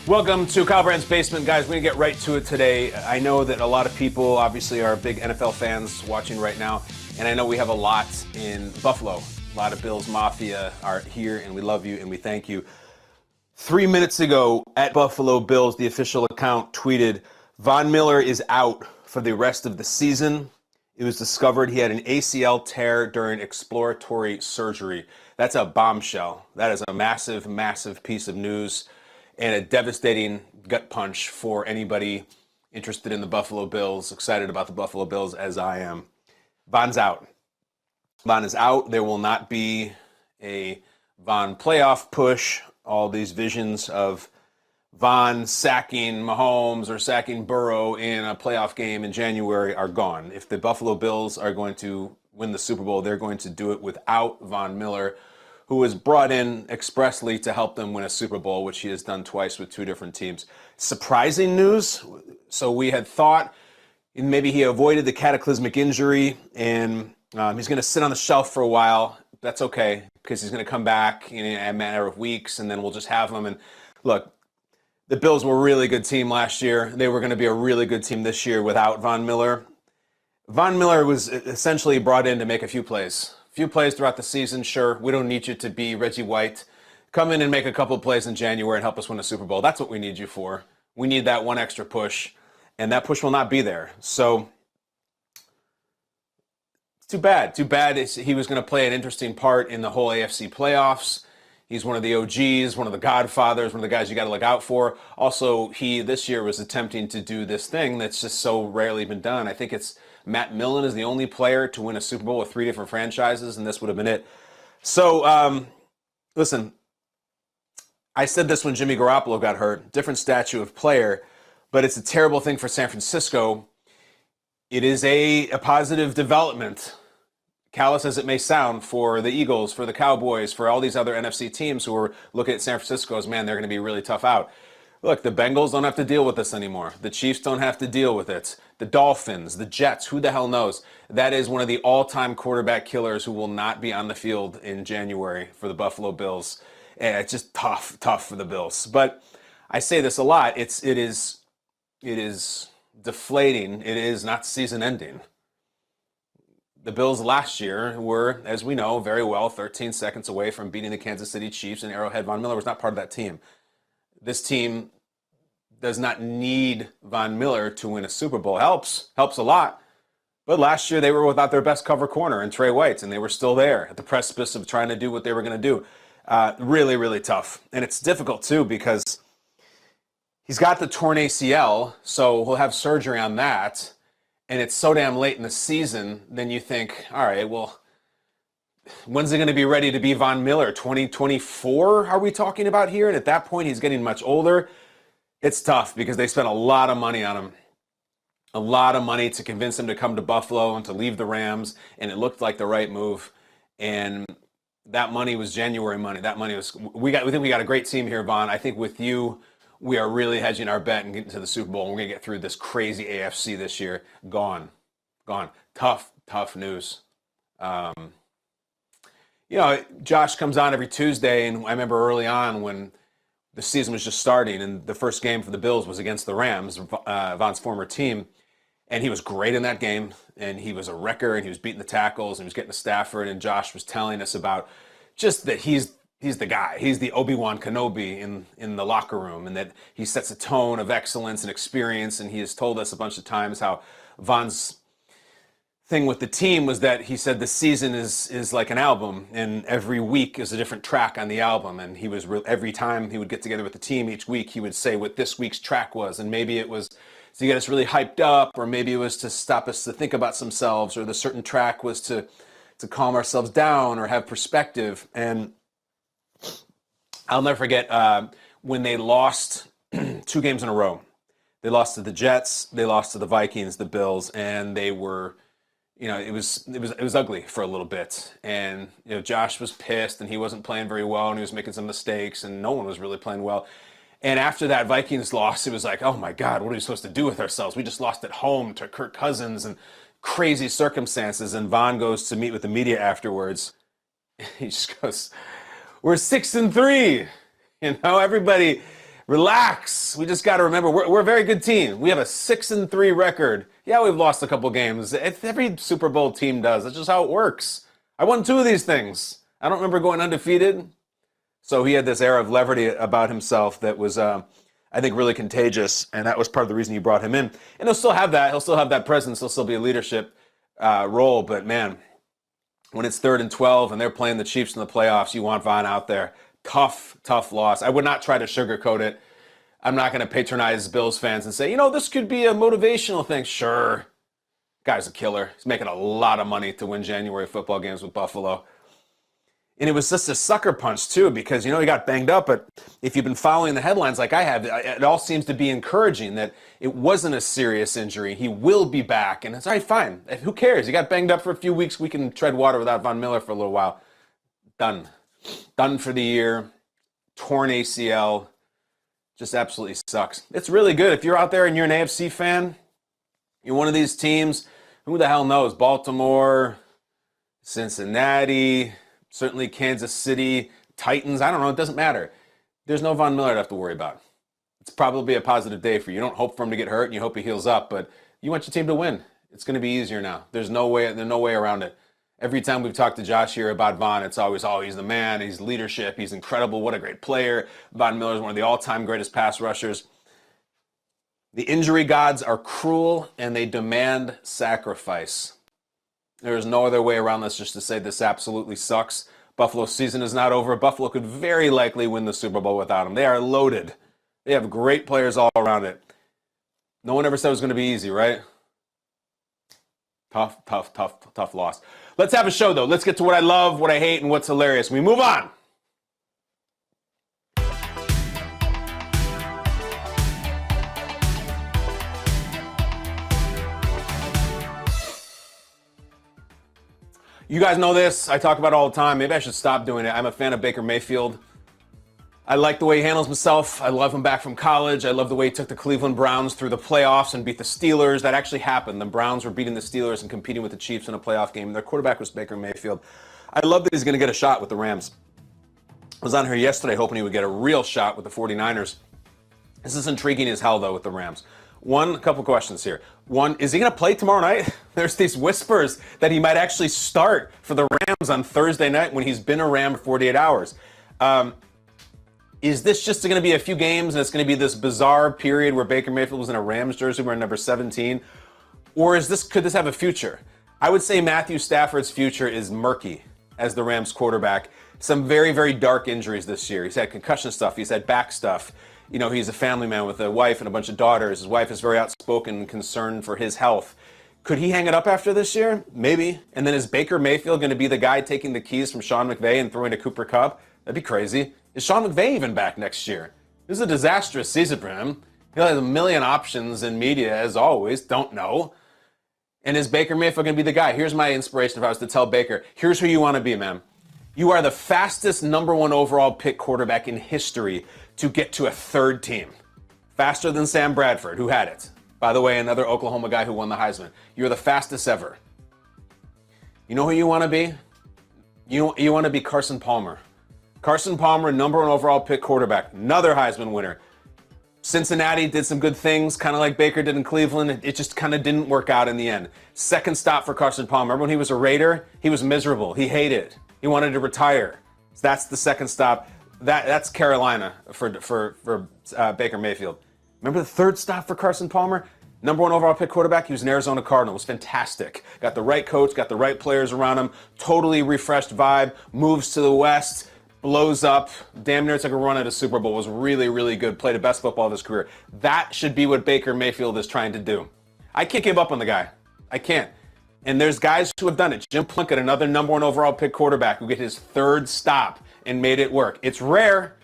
Welcome to Kyle Brandt's Basement, guys. We're going to get right to it today. I know that a lot of people obviously are big NFL fans watching right now, and I know we have a lot in Buffalo. A lot of Bills Mafia are here, and we love you, and we thank you. 3 minutes ago, at Buffalo Bills, the official account tweeted, Von Miller is out for the rest of the season. It was discovered he had an ACL tear during exploratory surgery. That's a bombshell. That is a massive, massive piece of news and a devastating gut punch for anybody interested in the Buffalo Bills, excited about the Buffalo Bills as I am. Von's out. Von is out. There will not be a Von playoff push. All these visions of Von sacking Mahomes or sacking Burrow in a playoff game in January are gone. If the Buffalo Bills are going to win the Super Bowl, they're going to do it without Von Miller, who was brought in expressly to help them win a Super Bowl, which he has done twice with two different teams. Surprising news. So we had thought maybe he avoided the cataclysmic injury and he's going to sit on the shelf for a while. That's okay, because he's going to come back in a matter of weeks, and then we'll just have him. And look, the Bills were a really good team last year. They were going to be a really good team this year without Von Miller. Von Miller was essentially brought in to make a few plays. Few plays throughout the season, sure. We don't need you to be Reggie White. Come in and make a couple of plays in January and help us win a Super Bowl. That's what we need you for. We need that one extra push, and that push will not be there. So it's too bad. Too bad he was going to play an interesting part in the whole AFC playoffs. He's one of the OGs, one of the godfathers, one of the guys you got to look out for. Also, he this year was attempting to do this thing that's just so rarely been done. I think it's Matt Millen is the only player to win a Super Bowl with three different franchises, and this would have been it. So, listen, I said this when Jimmy Garoppolo got hurt. Different statue of player, but it's a terrible thing for San Francisco. It is a positive development, callous as it may sound, for the Eagles, for the Cowboys, for all these other NFC teams who are looking at San Francisco as, man, they're going to be really tough out. Look, the Bengals don't have to deal with this anymore. The Chiefs don't have to deal with it. The Dolphins, the Jets, who the hell knows? That is one of the all-time quarterback killers who will not be on the field in January for the Buffalo Bills. And it's just tough for the Bills. But I say this a lot. It is deflating. It is not season-ending. The Bills last year were, as we know very well, 13 seconds away from beating the Kansas City Chiefs, and Arrowhead. Von Miller was not part of that team. This team does not need Von Miller to win a Super Bowl. Helps a lot. But last year they were without their best cover corner in Trey White, and they were still there at the precipice of trying to do what they were going to do. Really, really tough. And it's difficult, too, because he's got the torn ACL, so he'll have surgery on that. And it's so damn late in the season, then you think, all right, well, when's he going to be ready to be Von Miller? 2024 are we talking about here? And at that point, he's getting much older. It's tough because they spent a lot of money on him. A lot of money to convince him to come to Buffalo and to leave the Rams. And it looked like the right move. And that money was January money. That money was, we think we got a great team here, Von. I think with you, we are really hedging our bet and getting to the Super Bowl. And we're going to get through this crazy AFC this year. Gone. Tough news. Josh comes on every Tuesday, and I remember early on when the season was just starting, and the first game for the Bills was against the Rams, Von's former team, and he was great in that game, and he was a wrecker, and he was beating the tackles, and he was getting to Stafford, and Josh was telling us about just that he's the guy. He's the Obi-Wan Kenobi in the locker room, and that he sets a tone of excellence and experience, and he has told us a bunch of times how Von's thing with the team was that he said the season is like an album, and every week is a different track on the album. And he was every time he would get together with the team each week, he would say what this week's track was, and maybe it was to get us really hyped up, or maybe it was to stop us to think about themselves, or the certain track was to calm ourselves down or have perspective. And I'll never forget when they lost 2 games in a row. They lost to the Jets, they lost to the Vikings, the Bills, and they were. It was ugly for a little bit, and Josh was pissed, and he wasn't playing very well, and he was making some mistakes, and no one was really playing well. And after that Vikings loss, it was like, oh my God, what are we supposed to do with ourselves? We just lost at home to Kirk Cousins and crazy circumstances. And Von goes to meet with the media afterwards. He just goes, "We're 6-3." Everybody Relax. We just got to remember, we're a very good team. We have a 6-3 record. Yeah, we've lost a couple games. Every Super Bowl team does. That's just how it works. I won 2 of these things. I don't remember going undefeated. So he had this air of levity about himself that was, I think, really contagious. And that was part of the reason you brought him in. And he'll still have that. He'll still have that presence. He'll still be a leadership role. But, man, when it's 3rd and 12 and they're playing the Chiefs in the playoffs, you want Von out there. Tough loss. I would not try to sugarcoat it. I'm not going to patronize Bills fans and say, this could be a motivational thing. Sure. Guy's a killer. He's making a lot of money to win January football games with Buffalo. And it was just a sucker punch, too, because, he got banged up. But if you've been following the headlines like I have, it all seems to be encouraging that it wasn't a serious injury. He will be back. And it's all right, fine. Who cares? He got banged up for a few weeks. We can tread water without Von Miller for a little while. Done for the year. Torn ACL. Just absolutely sucks. It's really good. If you're out there and you're an AFC fan, you're one of these teams, who the hell knows? Baltimore, Cincinnati, certainly Kansas City, Titans. I don't know. It doesn't matter. There's no Von Miller to have to worry about. It's probably a positive day for you. You don't hope for him to get hurt and you hope he heals up, but you want your team to win. It's going to be easier now. There's no way around it. Every time we've talked to Josh here about Von, it's always, he's the man, he's leadership, he's incredible, what a great player. Von Miller is one of the all-time greatest pass rushers. The injury gods are cruel and they demand sacrifice. There is no other way around this just to say this absolutely sucks. Buffalo's season is not over. Buffalo could very likely win the Super Bowl without him. They are loaded. They have great players all around it. No one ever said it was going to be easy, right? Tough loss. Let's have a show, though. Let's get to what I love, what I hate, and what's hilarious. We move on. You guys know this. I talk about it all the time. Maybe I should stop doing it. I'm a fan of Baker Mayfield. I like the way he handles himself. I love him back from college. I love the way he took the Cleveland Browns through the playoffs and beat the Steelers. That actually happened. The Browns were beating the Steelers and competing with the Chiefs in a playoff game. Their quarterback was Baker Mayfield. I love that he's going to get a shot with the Rams. I was on here yesterday hoping he would get a real shot with the 49ers. This is intriguing as hell, though, with the Rams. A couple questions here. One, is he going to play tomorrow night? There's these whispers that he might actually start for the Rams on Thursday night when he's been a Ram for 48 hours. Is this just going to be a few games and it's going to be this bizarre period where Baker Mayfield was in a Rams jersey wearing number 17? Or could this have a future? I would say Matthew Stafford's future is murky as the Rams quarterback. Some very, very dark injuries this year. He's had concussion stuff. He's had back stuff. He's a family man with a wife and a bunch of daughters. His wife is very outspoken and concerned for his health. Could he hang it up after this year? Maybe. And then is Baker Mayfield going to be the guy taking the keys from Sean McVay and throwing to Cooper Kupp? That'd be crazy. Is Sean McVay even back next year? This is a disastrous season for him. He'll have a million options in media, as always. Don't know. And is Baker Mayfield going to be the guy? Here's my inspiration if I was to tell Baker, here's who you want to be, man. You are the fastest number 1 overall pick quarterback in history to get to a third team. Faster than Sam Bradford, who had it. By the way, another Oklahoma guy who won the Heisman. You're the fastest ever. You know who you want to be? You want to be Carson Palmer. Carson Palmer, number 1 overall pick quarterback. Another Heisman winner. Cincinnati did some good things, kind of like Baker did in Cleveland. It just kind of didn't work out in the end. Second stop for Carson Palmer. Remember when he was a Raider? He was miserable. He hated it. He wanted to retire. So that's the second stop. That's Carolina for Baker Mayfield. Remember the third stop for Carson Palmer? Number 1 overall pick quarterback. He was an Arizona Cardinal. It was fantastic. Got the right coach, got the right players around him. Totally refreshed vibe. Moves to the West. Blows up. Damn near took a run at a Super Bowl. Was really, really good. Played the best football of his career. That should be what Baker Mayfield is trying to do. I can't give up on the guy. I can't. And there's guys who have done it. Jim Plunkett, another number 1 overall pick quarterback who get his third stop and made it work. It's rare.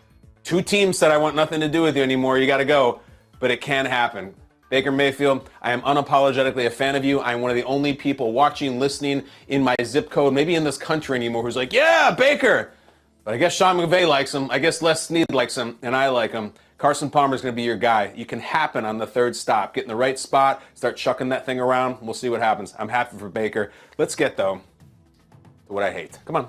2 teams said, I want nothing to do with you anymore. You got to go. But it can happen. Baker Mayfield, I am unapologetically a fan of you. I'm one of the only people watching, listening in my zip code, maybe in this country anymore, who's like, yeah, Baker. But I guess Sean McVay likes him. I guess Les Snead likes him, and I like him. Carson Palmer's going to be your guy. You can happen on the third stop. Get in the right spot, start chucking that thing around. We'll see what happens. I'm happy for Baker. Let's get, though, to what I hate. Come on.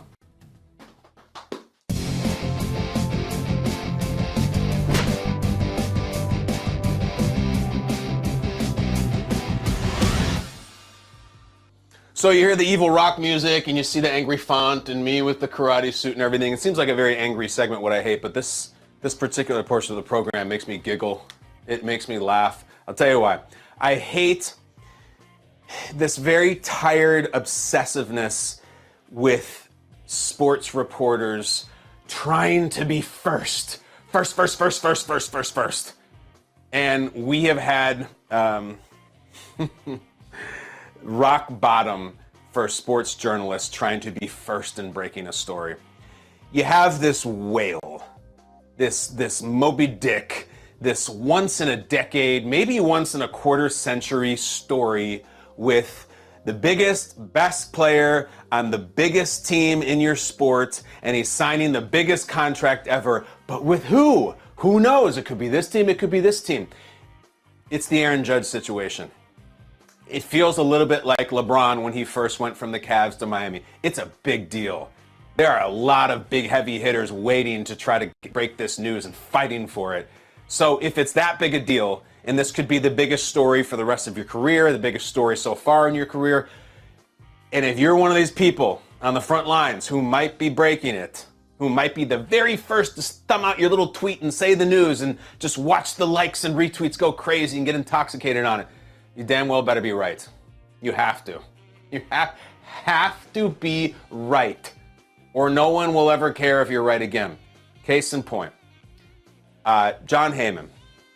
So you hear the evil rock music and you see the angry font and me with the karate suit and everything. It seems like a very angry segment, what I hate, but this particular portion of the program makes me giggle. It makes me laugh. I'll tell you why. I hate this very tired obsessiveness with sports reporters trying to be first. First. And we have had rock bottom for sports journalists trying to be first in breaking a story. You have this whale, this Moby Dick, this once in a decade, maybe once in a quarter century story with the biggest, best player on the biggest team in your sport, and he's signing the biggest contract ever. But with who? Who knows? It could be this team, it could be this team. It's the Aaron Judge situation. It feels a little bit like LeBron when he first went from the Cavs to Miami. It's a big deal. There are a lot of big heavy hitters waiting to try to break this news and fighting for it. So if it's that big a deal, and this could be the biggest story for the rest of your career, the biggest story so far in your career, and if you're one of these people on the front lines who might be breaking it, who might be the very first to thumb out your little tweet and say the news and just watch the likes and retweets go crazy and get intoxicated on it, you damn well better be right. You have to. You have to be right, or no one will ever care if you're right again. Case in point, Jon Heyman.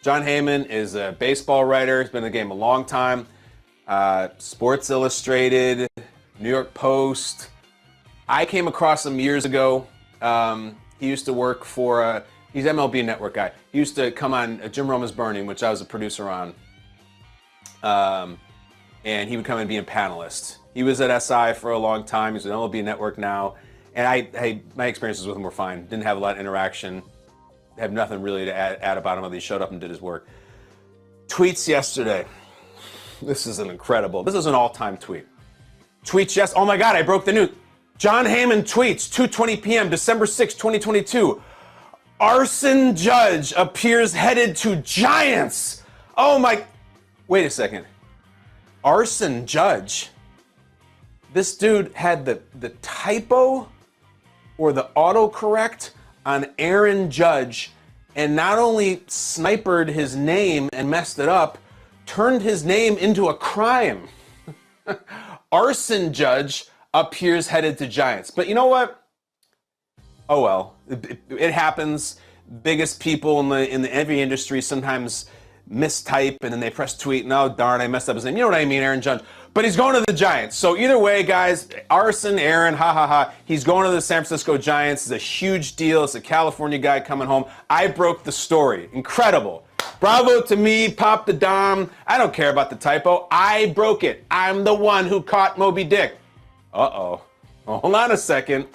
Jon Heyman is a baseball writer. He's been in the game a long time. Sports Illustrated, New York Post. I came across him years ago. He used to work for, he's MLB Network guy. He used to come on Jim Roma's Burning, which I was a producer on. And he would come and be a panelist. He was at SI for a long time. He's at MLB Network now. And my experiences with him were fine. Didn't have a lot of interaction. Have nothing really to add about him other than he showed up and did his work. Tweets yesterday. This is an all-time tweet. Tweets oh my God, I broke the news. Jon Heyman tweets, 2:20 p.m., December 6, 2022. Arson Judge appears headed to Giants. Oh my, wait a second. Arson Judge? This dude had the typo or the autocorrect on Aaron Judge, and not only snipered his name and messed it up, turned his name into a crime. Arson Judge appears headed to Giants. But you know what? Oh well, it happens. Biggest people in the every industry sometimes mistype and then they press tweet and oh darn, I messed up his name. You know what I mean, Aaron Judge. But he's going to the Giants. So either way, guys, Aaron, he's going to the San Francisco Giants. It's a huge deal. It's a California guy coming home. I broke the story. Incredible. Bravo to me, Pop the Dom. I don't care about the typo. I broke it. I'm the one who caught Moby Dick. Uh-oh. Hold on a second.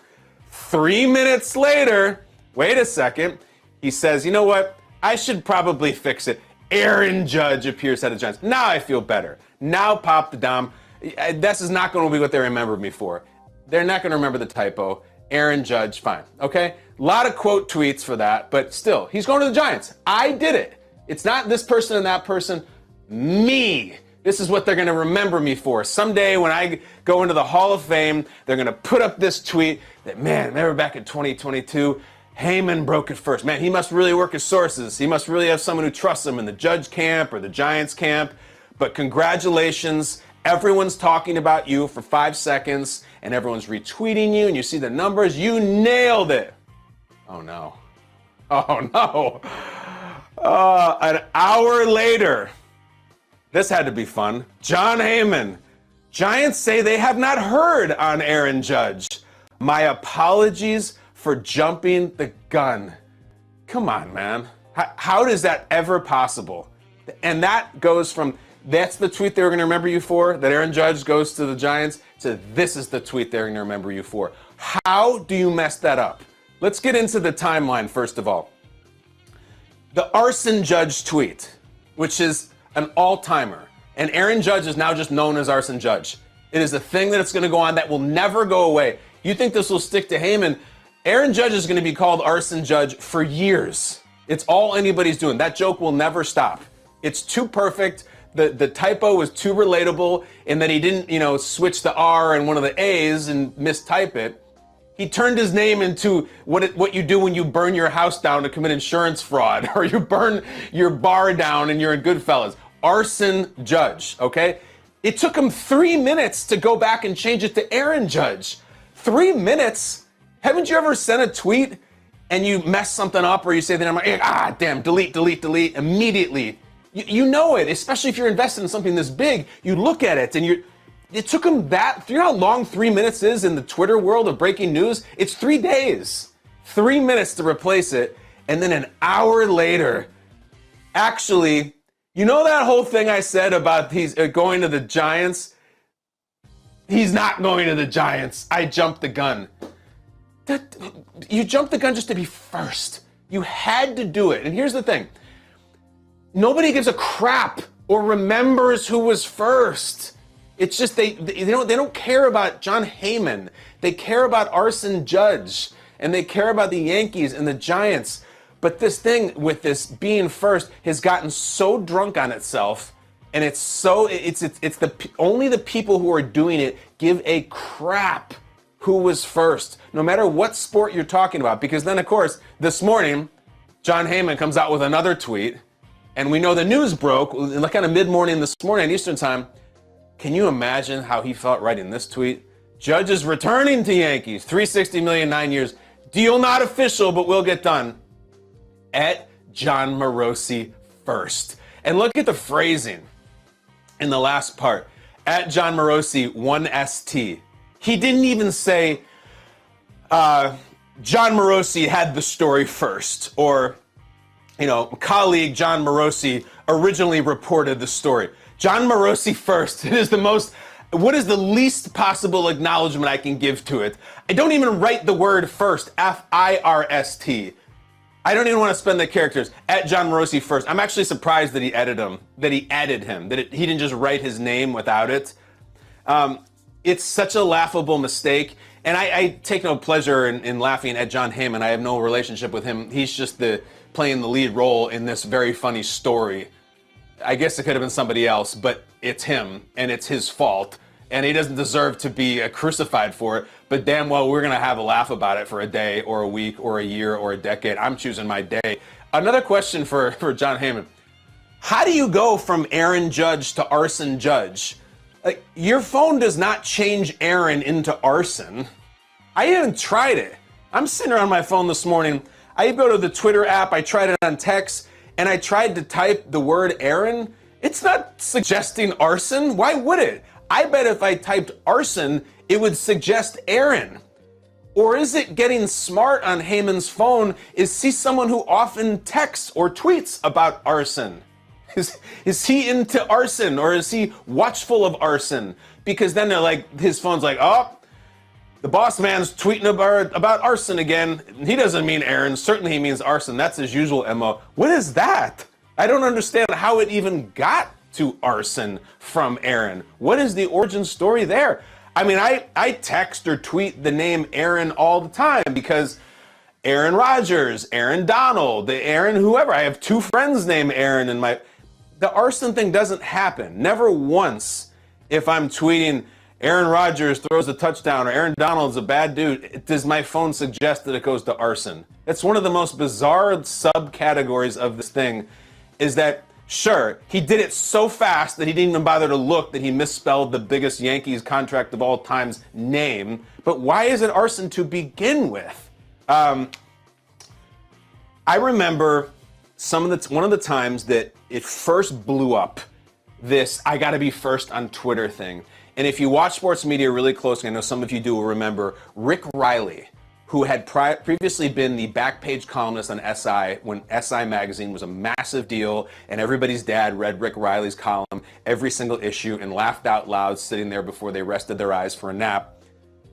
3 minutes later, wait a second, he says, you know what? I should probably fix it. Aaron Judge appears at the Giants. Now I feel better. Now Pop the Dom. This is not going to be what they remember me for. They're not going to remember the typo. Aaron Judge, fine. Okay? A lot of quote tweets for that, but still, he's going to the Giants. I did it. It's not this person and that person. Me. This is what they're going to remember me for. Someday when I go into the Hall of Fame, they're going to put up this tweet that, man, remember back in 2022, Heyman broke it first. Man, he must really work his sources. He must really have someone who trusts him in the Judge camp or the Giants camp. But congratulations. Everyone's talking about you for 5 seconds and everyone's retweeting you and you see the numbers. You nailed it. Oh no. Oh no. An hour later, this had to be fun. Jon Heyman. Giants say they have not heard on Aaron Judge. My apologies for jumping the gun. Come on, man. How is that ever possible? And that goes from, that's the tweet they were going to remember you for, that Aaron Judge goes to the Giants, to this is the tweet they're going to remember you for. How do you mess that up? Let's get into the timeline first of all. The Arson Judge tweet, which is an all-timer, and Aaron Judge is now just known as Arson Judge. It is a thing that it's going to go on that will never go away. You think this will stick to Heyman? Aaron Judge is going to be called Arson Judge for years. It's all anybody's doing. That joke will never stop. It's too perfect. the typo was too relatable in that he didn't, switch the R and one of the A's and mistype it. He turned his name into what you do when you burn your house down to commit insurance fraud, or you burn your bar down and you're in Goodfellas. Arson Judge, okay? It took him 3 minutes to go back and change it to Aaron Judge. 3 minutes? Haven't you ever sent a tweet and you mess something up, or you say the name, damn, delete, immediately. You know it, especially if you're invested in something this big. You look at it and it took him you know how long 3 minutes is in the Twitter world of breaking news? It's 3 days. 3 minutes to replace it, and then an hour later, actually, you know that whole thing I said about he's going to the Giants? He's not going to the Giants. I jumped the gun. You jumped the gun just to be first. You had to do it. And here's the thing. Nobody gives a crap or remembers who was first. It's just they don't care about John Heyman. They care about Arson Judge, and they care about the Yankees and the Giants. But this thing with this being first has gotten so drunk on itself, and only the people who are doing it give a crap who was first, no matter what sport you're talking about. Because then, of course, this morning, John Heyman comes out with another tweet, and we know the news broke like kind of mid-morning this morning Eastern time. Can you imagine how he felt writing this tweet? Judge is returning to Yankees, $360 million, 9 years. Deal not official, but will get done. At John Morosi first. And look at the phrasing in the last part. At John Morosi, 1ST. He didn't even say, John Morosi had the story first, or, colleague John Morosi originally reported the story. John Morosi first. It is what is the least possible acknowledgement I can give to it? I don't even write the word first, F-I-R-S-T. I don't even want to spend the characters. At John Morosi first. I'm actually surprised that he added him, he didn't just write his name without it. It's such a laughable mistake. And I take no pleasure in laughing at John Heyman. I have no relationship with him. He's just playing the lead role in this very funny story. I guess it could have been somebody else, but it's him, and it's his fault, and he doesn't deserve to be crucified for it. But damn well, we're gonna have a laugh about it for a day, or a week, or a year, or a decade. I'm choosing my day. Another question for John Heyman: how do you go from Aaron Judge to Arson Judge? Like, your phone does not change Aaron into arson. I even tried it. I'm sitting around my phone this morning. I go to the Twitter app. I tried it on text. And I tried to type the word Aaron. It's not suggesting arson. Why would it? I bet if I typed arson, it would suggest Aaron. Or is it getting smart on Heyman's phone? Is he someone who often texts or tweets about arson? Is he into arson, or is he watchful of arson? Because then his phone's like, oh, the boss man's tweeting about arson again. He doesn't mean Aaron. Certainly he means arson. That's his usual MO. What is that? I don't understand how it even got to arson from Aaron. What is the origin story there? I mean, I text or tweet the name Aaron all the time because Aaron Rodgers, Aaron Donald, the Aaron whoever. I have 2 friends named Aaron in the arson thing doesn't happen. Never once if I'm tweeting Aaron Rodgers throws a touchdown or Aaron Donald's a bad dude, does my phone suggest that it goes to arson? It's one of the most bizarre subcategories of this thing, is that, sure, he did it so fast that he didn't even bother to look that he misspelled the biggest Yankees contract of all time's name. But why is it arson to begin with? I remember one of the times that it first blew up, this I gotta be first on Twitter thing. And if you watch sports media really closely, I know some of you do will remember, Rick Riley, who had previously been the back page columnist on SI when SI magazine was a massive deal, and everybody's dad read Rick Riley's column every single issue and laughed out loud sitting there before they rested their eyes for a nap.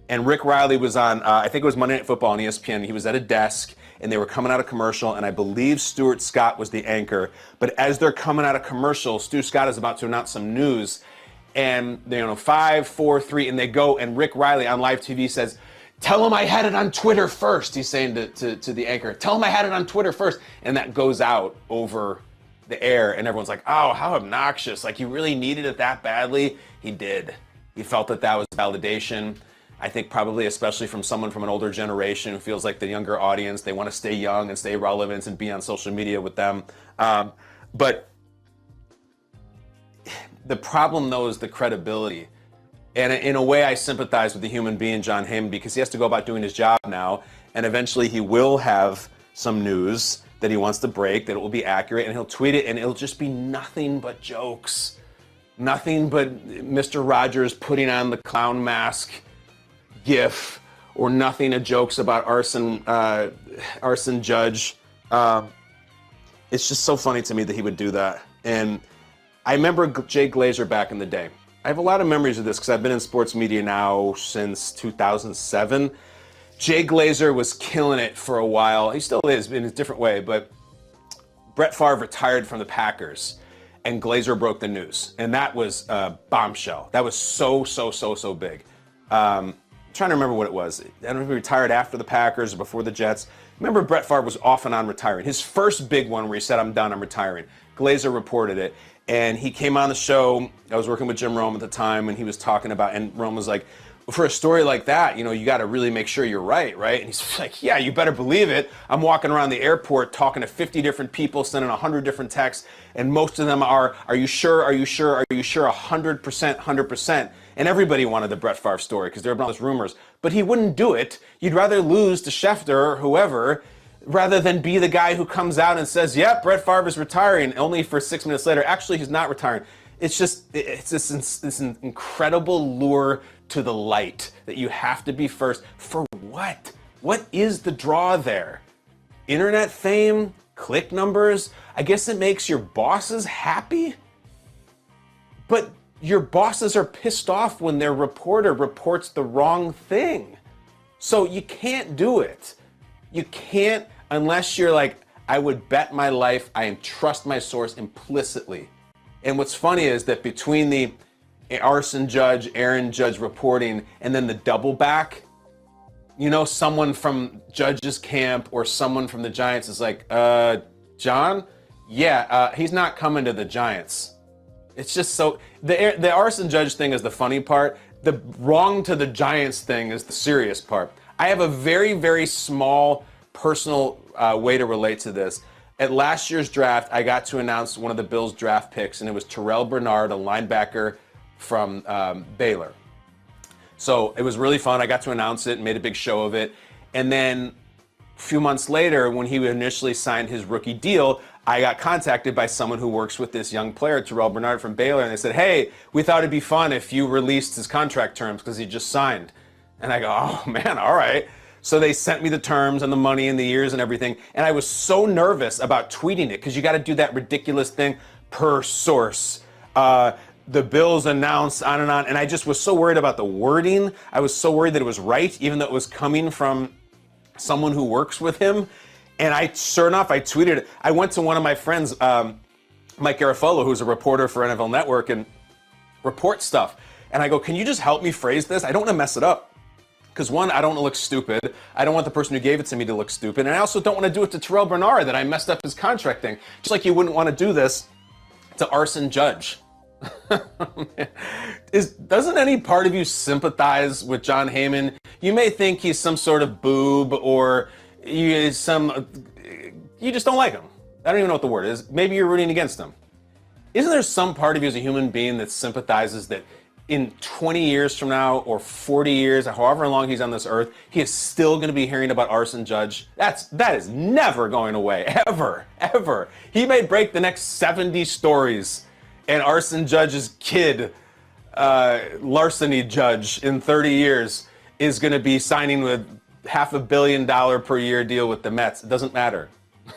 And Rick Riley was on, I think it was Monday Night Football on ESPN. He was at a desk, and they were coming out of commercial, and I believe Stuart Scott was the anchor. But as they're coming out of commercial, Stu Scott is about to announce some news, and they 5, 4, 3, and they go, and Rick Riley on live TV says, "Tell him I had it on Twitter first." He's saying to the anchor, "Tell him I had it on Twitter first." And that goes out over the air, and everyone's like, oh, how obnoxious. Like, you really needed it that badly? He did. He felt that that was validation. I think probably especially from someone from an older generation who feels like the younger audience, they want to stay young and stay relevant and be on social media with them. But the problem, though, is the credibility. And in a way, I sympathize with the human being, John Heyman, because he has to go about doing his job now, and eventually he will have some news that he wants to break, that it will be accurate, and he'll tweet it, and it'll just be nothing but jokes. Nothing but Mr. Rogers putting on the clown mask gif, or nothing of jokes about arson judge. It's just so funny to me that he would do that. And I remember Jay Glazer back in the day. I have a lot of memories of this because I've been in sports media now since 2007. Jay Glazer was killing it for a while. He still is in a different way, but Brett Favre retired from the Packers and Glazer broke the news. And that was a bombshell. That was so big. I'm trying to remember what it was. I don't know if he retired after the Packers or before the Jets. Remember, Brett Favre was off and on retiring. His first big one where he said, I'm done, I'm retiring. Glazer reported it. And he came on the show. I was working with Jim Rome at the time, and he was talking about, and Rome was like, for a story like that, you know, you got to really make sure you're right? And he's like, yeah, you better believe it. I'm walking around the airport talking to 50 different people, sending 100 different texts, and most of them are you sure? Are you sure? Are you sure? 100%, 100%. And everybody wanted the Brett Favre story because there were all those rumors. But he wouldn't do it. You'd rather lose to Schefter or whoever rather than be the guy who comes out and says, yep, Brett Favre is retiring, only for 6 minutes later, actually, he's not retiring. It's this incredible lure to the light that you have to be first. For what? What is the draw there? Internet fame? Click numbers? I guess it makes your bosses happy? But your bosses are pissed off when their reporter reports the wrong thing. So you can't do it. You can't unless you're like, I would bet my life, I trust my source implicitly. And what's funny is that between the arson judge, Aaron Judge reporting, and then the double back, you know, someone from Judge's camp or someone from the Giants is like, John? Yeah, he's not coming to the Giants. It's just so, the arson judge thing is the funny part. The wrong to the Giants thing is the serious part. I have a very, very small personal way to relate to this. At last year's draft, I got to announce one of the Bills' draft picks, and it was Terrell Bernard, a linebacker from Baylor. So it was really fun. I got to announce it and made a big show of it. And then a few months later, when he initially signed his rookie deal, I got contacted by someone who works with this young player, Terrell Bernard from Baylor, and they said, hey, we thought it'd be fun if you released his contract terms because he just signed. And I go, oh man, all right. So they sent me the terms and the money and the years and everything. And I was so nervous about tweeting it because you got to do that ridiculous thing per source. The Bills announced on. And I just was so worried about the wording. I was so worried that it was right, even though it was coming from someone who works with him. And sure enough, I tweeted it. I went to one of my friends, Mike Garoppolo, who's a reporter for NFL Network and reports stuff. And I go, can you just help me phrase this? I don't want to mess it up. Because one, I don't want to look stupid. I don't want the person who gave it to me to look stupid. And I also don't want to do it to Terrell Bernard that I messed up his contract thing. Just like you wouldn't want to do this to Arson Judge. Doesn't any part of you sympathize with John Heyman? You may think he's some sort of boob or you just don't like him. I don't even know what the word is. Maybe you're rooting against him. Isn't there some part of you as a human being that sympathizes that in 20 years from now or 40 years, however long he's on this earth, he is still going to be hearing about Arson Judge? That is never going away, ever. He may break the next 70 stories, and Arson Judge's kid, larceny judge, in 30 years is going to be signing with $500 million per year deal with the Mets. It doesn't matter.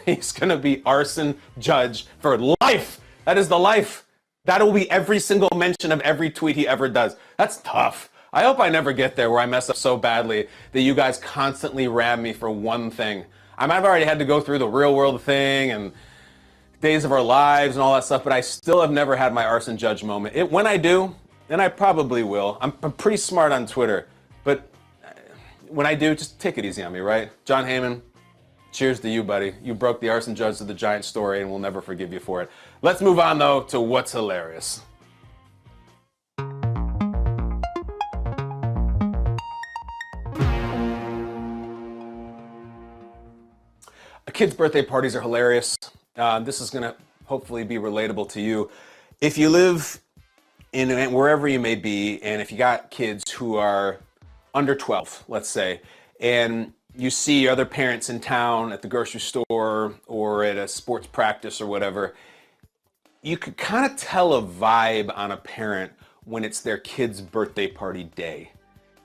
He's going to be Arson Judge for life. That is the life. That'll be every single mention of every tweet he ever does. That's tough. I hope I never get there where I mess up so badly that you guys constantly ram me for one thing. I might have already had to go through the real world thing and Days of Our Lives and all that stuff, but I still have never had my Arson Judge moment. When I do, and I probably will, I'm pretty smart on Twitter, but when I do, just take it easy on me, right? John Heyman, Cheers to you, buddy. You broke the arson judge of the Giants story, and we'll never forgive you for it. Let's move on, though, to what's hilarious. Kids' birthday parties are hilarious. This is going to hopefully be relatable to you. If you live in wherever you may be, and if you got kids who are under 12, let's say, and you see other parents in town at the grocery store or at a sports practice or whatever, you could kind of tell a vibe on a parent when it's their kid's birthday party day.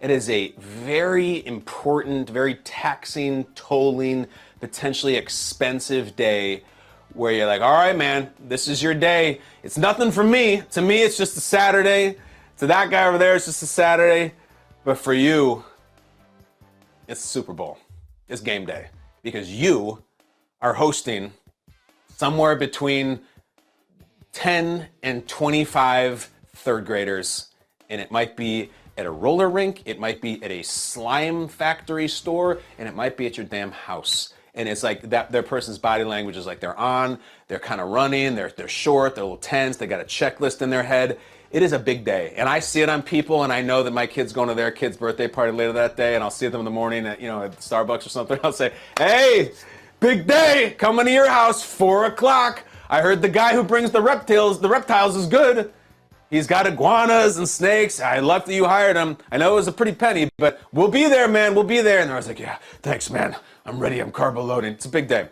It is a very important, very taxing, tolling, potentially expensive day where you're like, all right, man, this is your day. It's nothing for me. To me, it's just a Saturday. To that guy over there, it's just a Saturday. But for you, it's Super Bowl. It's game day because you are hosting somewhere between 10 and 25 third graders, and it might be at a roller rink, it might be at a slime factory store, and it might be at your damn house. And it's like that their person's body language is like they're kind of running, they're short, they're a little tense, they got a checklist in their head. It is a big day. And I see it on people, and I know that my kid's going to their kid's birthday party later that day, and I'll see them in the morning at, at Starbucks or something. I'll say, hey, big day, coming to your house, 4 o'clock. I heard the guy who brings the reptiles is good. He's got iguanas and snakes. I love that you hired him. I know it was a pretty penny, but we'll be there, man. We'll be there. And I was like, yeah, thanks, man. I'm ready. I'm carbo loading. It's a big day.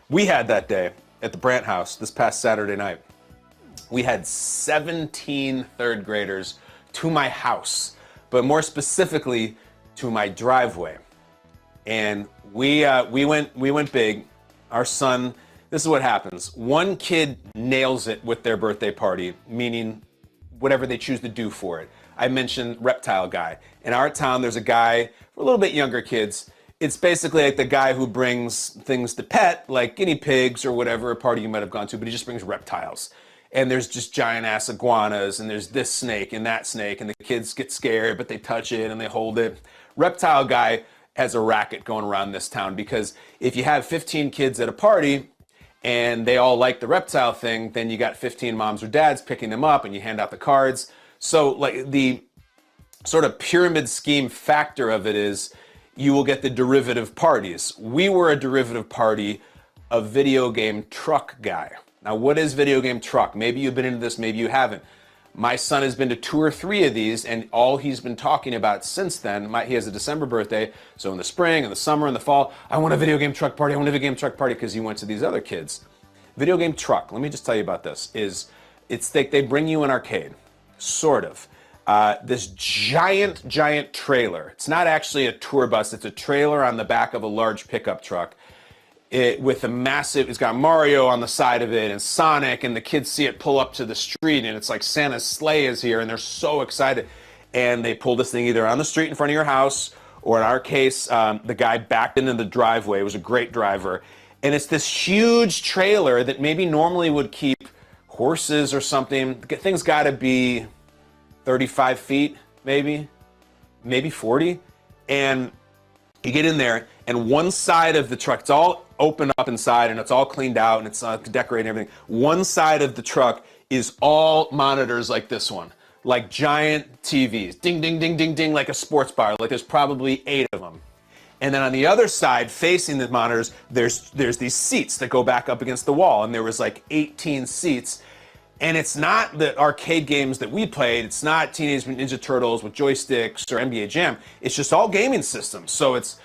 We had that day at the Brandt house this past Saturday night. We had 17 third graders to my house, but more specifically to my driveway. And we went big. Our son, this is what happens. One kid nails it with their birthday party, meaning whatever they choose to do for it. I mentioned reptile guy. In our town, there's a guy for a little bit younger kids. It's basically like the guy who brings things to pet, like guinea pigs or whatever a party you might have gone to, but he just brings reptiles. And there's just giant ass iguanas, and there's this snake and that snake, and the kids get scared, but they touch it and they hold it. Reptile guy has a racket going around this town because if you have 15 kids at a party, and they all like the reptile thing, then you got 15 moms or dads picking them up and you hand out the cards. So like the sort of pyramid scheme factor of it is you will get the derivative parties. We were a derivative party of video game truck guy. Now, what is video game truck? Maybe you've been into this, maybe you haven't. My son has been to 2 or 3 of these, and all he's been talking about since then, he has a December birthday, so in the spring, in the summer, in the fall, I want a video game truck party, because he went to these other kids. Video game truck, let me just tell you about this, it's like they bring you an arcade, sort of. This giant trailer. It's not actually a tour bus, it's a trailer on the back of a large pickup truck. It's got Mario on the side of it and Sonic, and the kids see it pull up to the street, and it's like Santa's sleigh is here, and they're so excited. And they pull this thing either on the street in front of your house, or in our case, the guy backed into the driveway. It was a great driver. And it's this huge trailer that maybe normally would keep horses or something. The thing's got to be 35 feet, maybe 40. And you get in there, and one side of the truck, it's all open up inside, and it's all cleaned out, and it's decorated and everything. One side of the truck is all monitors like this one, like giant TVs, ding, ding, ding, ding, ding, like a sports bar. Like there's probably 8 of them. And then on the other side, facing the monitors, there's these seats that go back up against the wall, and there was like 18 seats. And it's not the arcade games that we played. It's not Teenage Mutant Ninja Turtles with joysticks or NBA Jam. It's just all gaming systems. So it's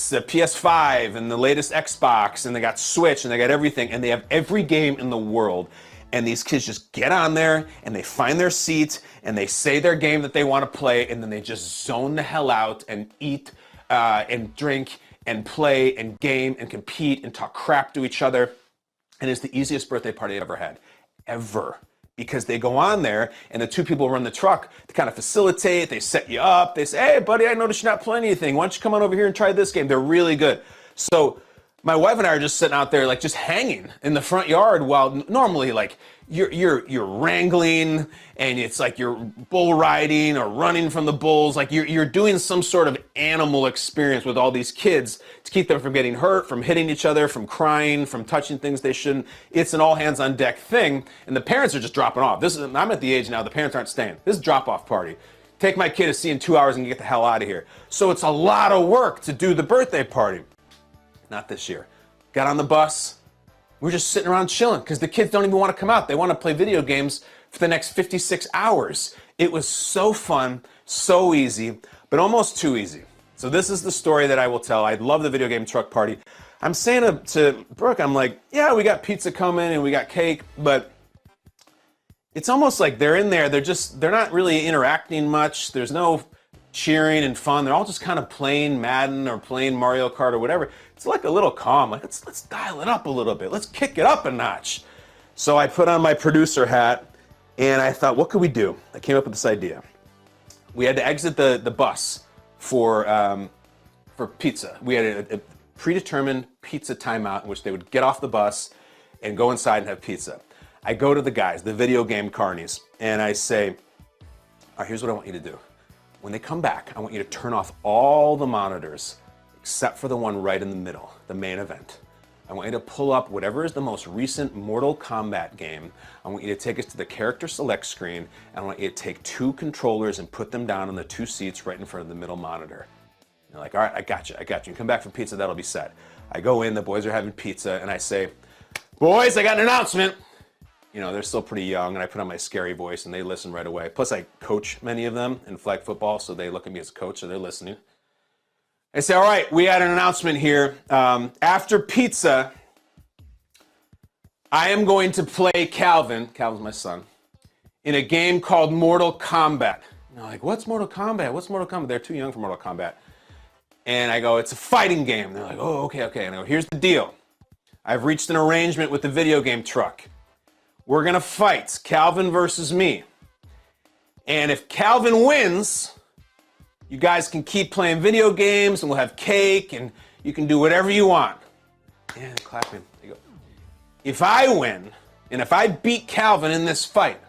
the PS5 and the latest Xbox, and they got Switch, and they got everything, and they have every game in the world. And these kids just get on there, and they find their seat, and they say their game that they want to play, and then they just zone the hell out and eat and drink and play and game and compete and talk crap to each other. And it's the easiest birthday party I've ever had. Ever. Because they go on there, and the 2 people run the truck to kind of facilitate. They set you up. They say, hey, buddy, I noticed you're not playing anything. Why don't you come on over here and try this game? They're really good. So my wife and I are just sitting out there, like just hanging in the front yard while normally like you're wrangling and it's like you're bull riding or running from the bulls. Like you're doing some sort of animal experience with all these kids to keep them from getting hurt, from hitting each other, from crying, from touching things they shouldn't. It's an all hands on deck thing. And the parents are just dropping off. I'm at the age now, the parents aren't staying. This is a drop off party. Take my kid to see in 2 hours and get the hell out of here. So it's a lot of work to do the birthday party. Not this year. Got on the bus. We're just sitting around chilling because the kids don't even want to come out. They want to play video games for the next 56 hours. It was so fun, so easy, but almost too easy. So this is the story that I will tell. I love the video game truck party. I'm saying to Brooke, I'm like, yeah, we got pizza coming and we got cake, but it's almost like they're in there. They're not really interacting much. There's no cheering and fun. They're all just kind of playing Madden or playing Mario Kart or whatever. It's like a little calm. Like let's dial it up a little bit. Let's kick it up a notch. So I put on my producer hat and I thought, what could we do? I came up with this idea. We had to exit the bus for pizza. We had a predetermined pizza timeout in which they would get off the bus and go inside and have pizza. I go to the guys, the video game carnies, and I say, all right, here's what I want you to do. When they come back, I want you to turn off all the monitors except for the one right in the middle, the main event. I want you to pull up whatever is the most recent Mortal Kombat game. I want you to take us to the character select screen, and I want you to take 2 controllers and put them down on the 2 seats right in front of the middle monitor. And they're like, all right, I got you. You come back from pizza, that'll be set. I go in, the boys are having pizza, and I say, boys, I got an announcement. You know, they're still pretty young, and I put on my scary voice, and they listen right away. Plus, I coach many of them in flag football, so they look at me as a coach, so they're listening. I say, all right, we had an announcement here. After pizza, I am going to play Calvin's my son, in a game called Mortal Kombat. And they're like, what's Mortal Kombat? What's Mortal Kombat? They're too young for Mortal Kombat. And I go, it's a fighting game. They're like, oh, okay. And I go, here's the deal. I've reached an arrangement with the video game truck. We're going to fight, Calvin versus me. And if Calvin wins, you guys can keep playing video games and we'll have cake and you can do whatever you want. And clapping. They go, if I win and if I beat Calvin in this fight,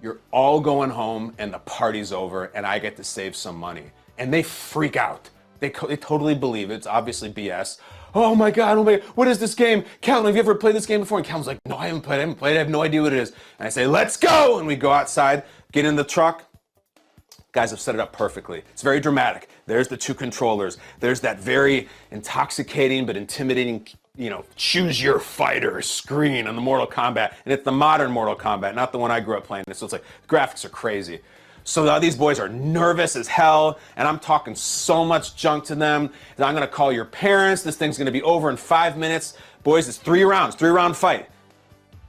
you're all going home and the party's over and I get to save some money. And they freak out. They totally believe it. It's obviously BS. Oh my God, what is this game? Calvin, have you ever played this game before? And Calvin's like, no, I haven't played it. I have no idea what it is. And I say, let's go. And we go outside, get in the truck. Guys have set it up perfectly. It's very dramatic. There's the 2 controllers. There's that very intoxicating but intimidating, choose your fighter screen on the Mortal Kombat. And it's the modern Mortal Kombat, not the one I grew up playing. So it's like, the graphics are crazy. So now these boys are nervous as hell, and I'm talking so much junk to them that I'm gonna call your parents. This thing's gonna be over in 5 minutes. Boys, it's 3 rounds, 3-round fight.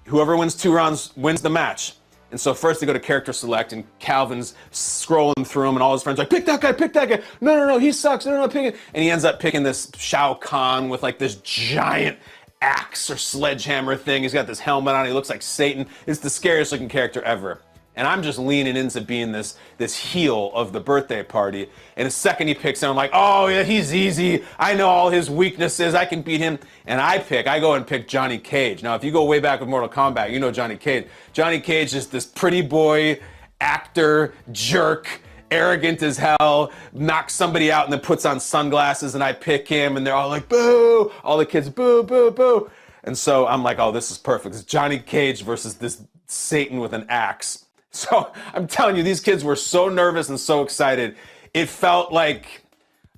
Whoever wins 2 rounds wins the match. And so first they go to character select, and Calvin's scrolling through them, and all his friends are like, pick that guy. No, he sucks. No, pick it. And he ends up picking this Shao Kahn with like this giant axe or sledgehammer thing. He's got this helmet on. He looks like Satan. It's the scariest looking character ever. And I'm just leaning into being this heel of the birthday party. And the second he picks him, I'm like, oh yeah, he's easy. I know all his weaknesses. I can beat him. And I go and pick Johnny Cage. Now, if you go way back with Mortal Kombat, you know Johnny Cage. Johnny Cage is this pretty boy, actor, jerk, arrogant as hell, knocks somebody out and then puts on sunglasses, and I pick him, and they're all like, boo. All the kids, boo, boo, boo. And so I'm like, oh, this is perfect. It's Johnny Cage versus this Satan with an axe. So I'm telling you, these kids were so nervous and so excited. It felt like,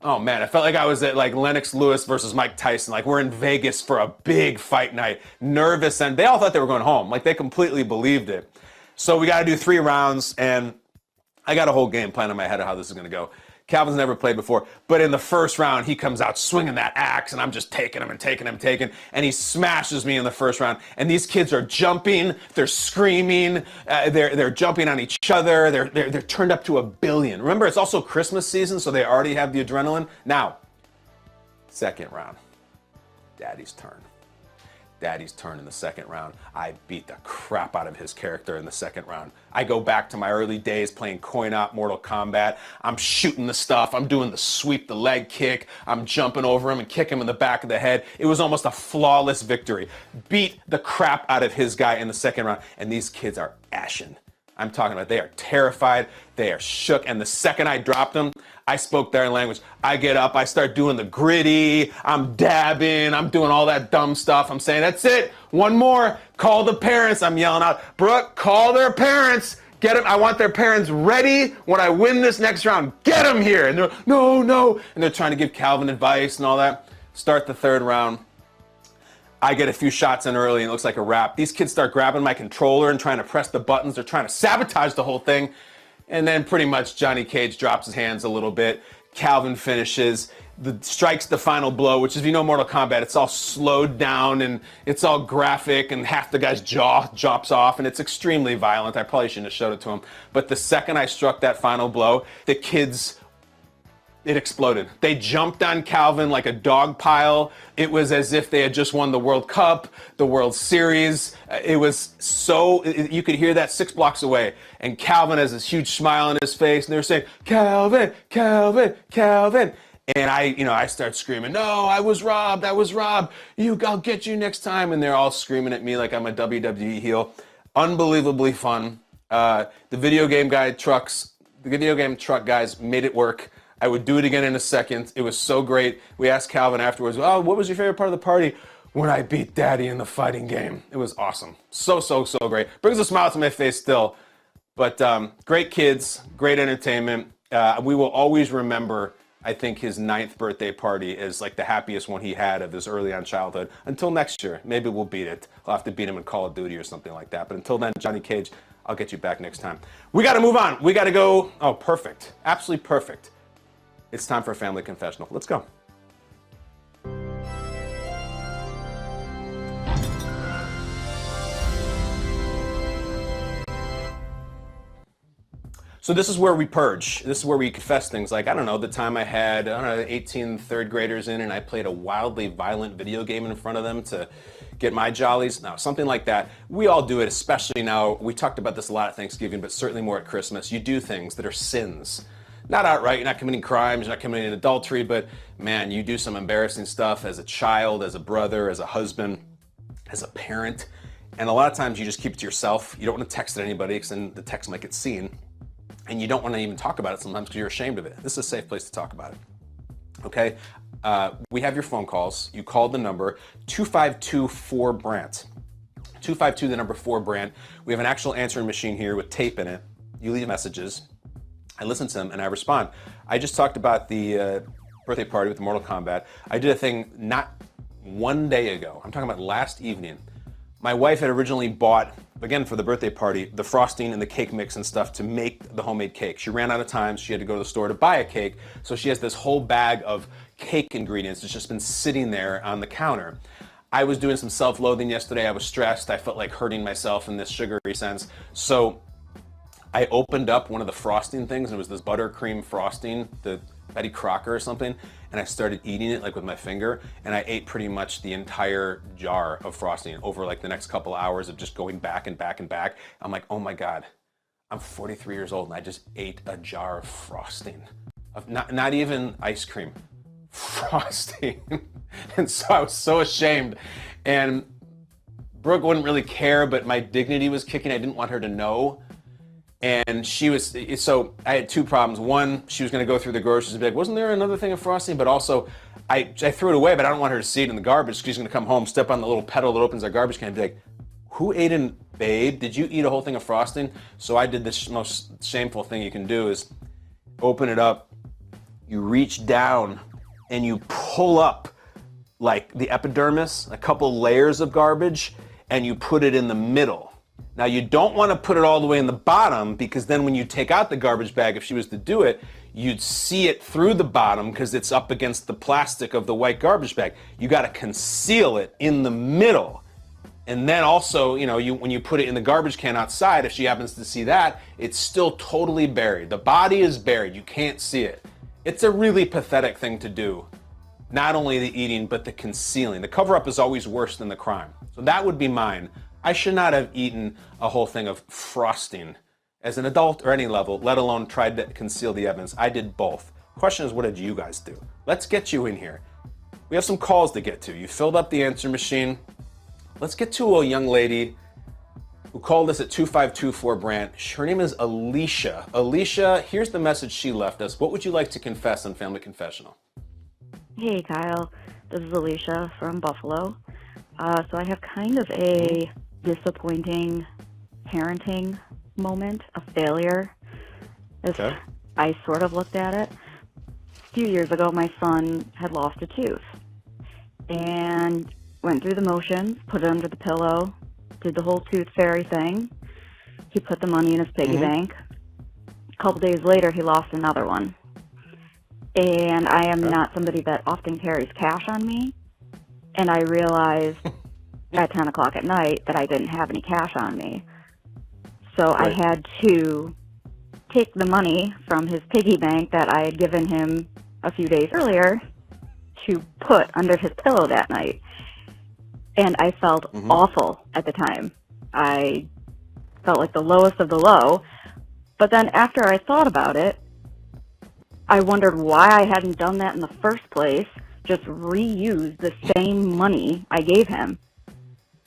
oh man, it felt like I was at like Lennox Lewis versus Mike Tyson. Like we're in Vegas for a big fight night. Nervous, and they all thought they were going home. Like they completely believed it. So we got to do 3 rounds, and I got a whole game plan in my head of how this is going to go. Calvin's never played before, but in the first round, he comes out swinging that axe, and I'm just taking him, and he smashes me in the first round. And these kids are jumping, they're screaming, they're jumping on each other, they're turned up to 1 billion. Remember, it's also Christmas season, so they already have the adrenaline. Now, second round, Daddy's turn. Daddy's turn in the second round. I beat the crap out of his character in the second round. I go back to my early days playing coin-op Mortal Kombat. I'm shooting the stuff. I'm doing the sweep, the leg kick. I'm jumping over him and kick him in the back of the head. It was almost a flawless victory. Beat the crap out of his guy in the second round. And these kids are ashen. I'm talking about they are terrified, they are shook, and the second I dropped them, I spoke their language. I get up, I start doing the gritty, I'm dabbing, I'm doing all that dumb stuff. I'm saying, that's it, one more, call the parents. I'm yelling out, Brooke, call their parents. Get them, I want their parents ready when I win this next round. Get them here. And they're, no, no. And they're trying to give Calvin advice and all that. Start the third round. I get a few shots in early and it looks like a wrap. These kids start grabbing my controller and trying to press the buttons. They're trying to sabotage the whole thing. And then pretty much Johnny Cage drops his hands a little bit. Calvin finishes, strikes the final blow, which is, if you know Mortal Kombat, it's all slowed down and it's all graphic and half the guy's jaw drops off and it's extremely violent. I probably shouldn't have showed it to him. But the second I struck that final blow, the kids, it exploded. They jumped on Calvin like a dog pile. It was as if they had just won the World Cup, the World Series. It was so, you could hear that 6 blocks away. And Calvin has this huge smile on his face and they're saying, Calvin, Calvin, Calvin. And I start screaming, no, I was robbed. I'll get you next time. And they're all screaming at me like I'm a WWE heel. Unbelievably fun. The video game truck guys made it work. I would do it again in a second. It was so great. We asked Calvin afterwards, oh, what was your favorite part of the party? When I beat Daddy in the fighting game. It was awesome. So great. Brings a smile to my face still. But great kids, great entertainment. We will always remember, I think, his 9th birthday party is like the happiest one he had of his early on childhood. Until next year, maybe we'll beat it. I'll have to beat him in Call of Duty or something like that. But until then, Johnny Cage, I'll get you back next time. We got to move on. We got to go. Oh, perfect. Absolutely perfect. It's time for a family confessional. Let's go. So this is where we purge. This is where we confess things like, I don't know, the time I had, 18 third graders in and I played a wildly violent video game in front of them to get my jollies. No, something like that. We all do it, especially now. We talked about this a lot at Thanksgiving, but certainly more at Christmas. You do things that are sins. Not outright, you're not committing crimes, you're not committing adultery, but man, you do some embarrassing stuff as a child, as a brother, as a husband, as a parent. And a lot of times you just keep it to yourself. You don't want to text it to anybody because then the text might get seen. And you don't want to even talk about it sometimes because you're ashamed of it. This is a safe place to talk about it. Okay? We have your phone calls. You called the number 252-4-BRANT. 252, the number 4-BRANT. We have an actual answering machine here with tape in it. You leave messages. I listen to them and I respond. I just talked about the birthday party with Mortal Kombat. I did a thing not one day ago. I'm talking about last evening. My wife had originally bought, again for the birthday party, the frosting and the cake mix and stuff to make the homemade cake. She ran out of time, so she had to go to the store to buy a cake. So she has this whole bag of cake ingredients that's just been sitting there on the counter. I was doing some self-loathing yesterday. I was stressed. I felt like hurting myself in this sugary sense. So I opened up one of the frosting things, and it was this buttercream frosting, the Betty Crocker or something, and I started eating it like with my finger, and I ate pretty much the entire jar of frosting over like the next couple hours of just going back and back and back. I'm like, oh my God, I'm 43 years old and I just ate a jar of frosting, of not even ice cream, frosting. And so I was so ashamed, and Brooke wouldn't really care, but my dignity was kicking. I didn't want her to know. And so I had two problems. One, she was going to go through the groceries and be like, wasn't there another thing of frosting? But also, I threw it away, but I don't want her to see it in the garbage. She's going to come home, step on the little pedal that opens our garbage can and be like, who ate in, babe? Did you eat a whole thing of frosting? So I did this most shameful thing you can do is open it up, you reach down, and you pull up like the epidermis, a couple layers of garbage, and you put it in the middle. Now, you don't want to put it all the way in the bottom, because then when you take out the garbage bag, if she was to do it, you'd see it through the bottom because it's up against the plastic of the white garbage bag. You got to conceal it in the middle. And then also, when you put it in the garbage can outside, if she happens to see that, it's still totally buried. The body is buried. You can't see it. It's a really pathetic thing to do. not only the eating, but the concealing. The cover-up is always worse than the crime. So that would be mine. I should not have eaten a whole thing of frosting as an adult or any level, let alone tried to conceal the evidence. I did both. Question is, what did you guys do? Let's get you in here. We have some calls to get to. You filled up the answer machine. Let's get to a young lady who called us at 2524 Brandt. Her name is Alicia. Alicia, here's the message she left us. What would you like to confess on Family Confessional? Hey, Kyle. This is Alicia from Buffalo. So I have kind of a disappointing parenting moment, a failure, as I sort of looked at it. A few years ago, my son had lost a tooth and went through the motions, put it under the pillow, did the whole tooth fairy thing. He put the money in his piggy bank. A couple days later, he lost another one. And I am not somebody that often carries cash on me. And I realized at 10 o'clock at night that I didn't have any cash on me. So I had to take the money from his piggy bank that I had given him a few days earlier to put under his pillow that night. And I felt awful at the time. I felt like the lowest of the low. But then after I thought about it, I wondered why I hadn't done that in the first place, just reuse the same money I gave him.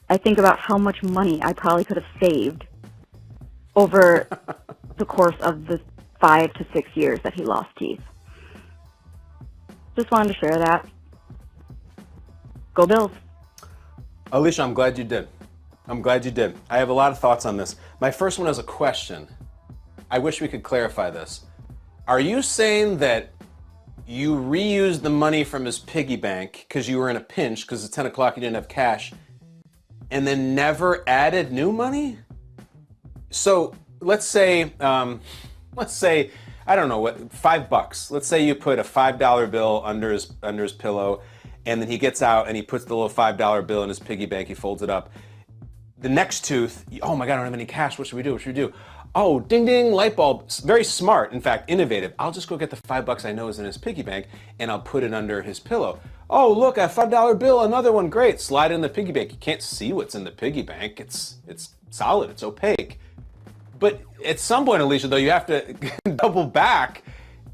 I think about how much money I probably could have saved over the course of the 5 to 6 years that he lost teeth. Just wanted to share that. Go Bills. Alicia, I'm glad you did. I'm glad you did. I have a lot of thoughts on this. My first one is a question. I wish we could clarify this. Are you saying that you reused the money from his piggy bank because you were in a pinch because it's 10 o'clock, you didn't have cash, and then never added new money? So let's say, I don't know what, $5. Let's say you put a $5 bill under his pillow, and then he gets out and he puts the little $5 bill in his piggy bank. He folds it up. The next tooth, oh my God, I don't have any cash. What should we do? What should we do? Oh, ding, ding, light bulb. Very smart, in fact, innovative. I'll just go get the $5 I know is in his piggy bank and I'll put it under his pillow. Oh, look, a $5 bill, another one, great. Slide it in the piggy bank. You can't see what's in the piggy bank. It's solid, it's opaque. But at some point, Alicia, though, you have to double back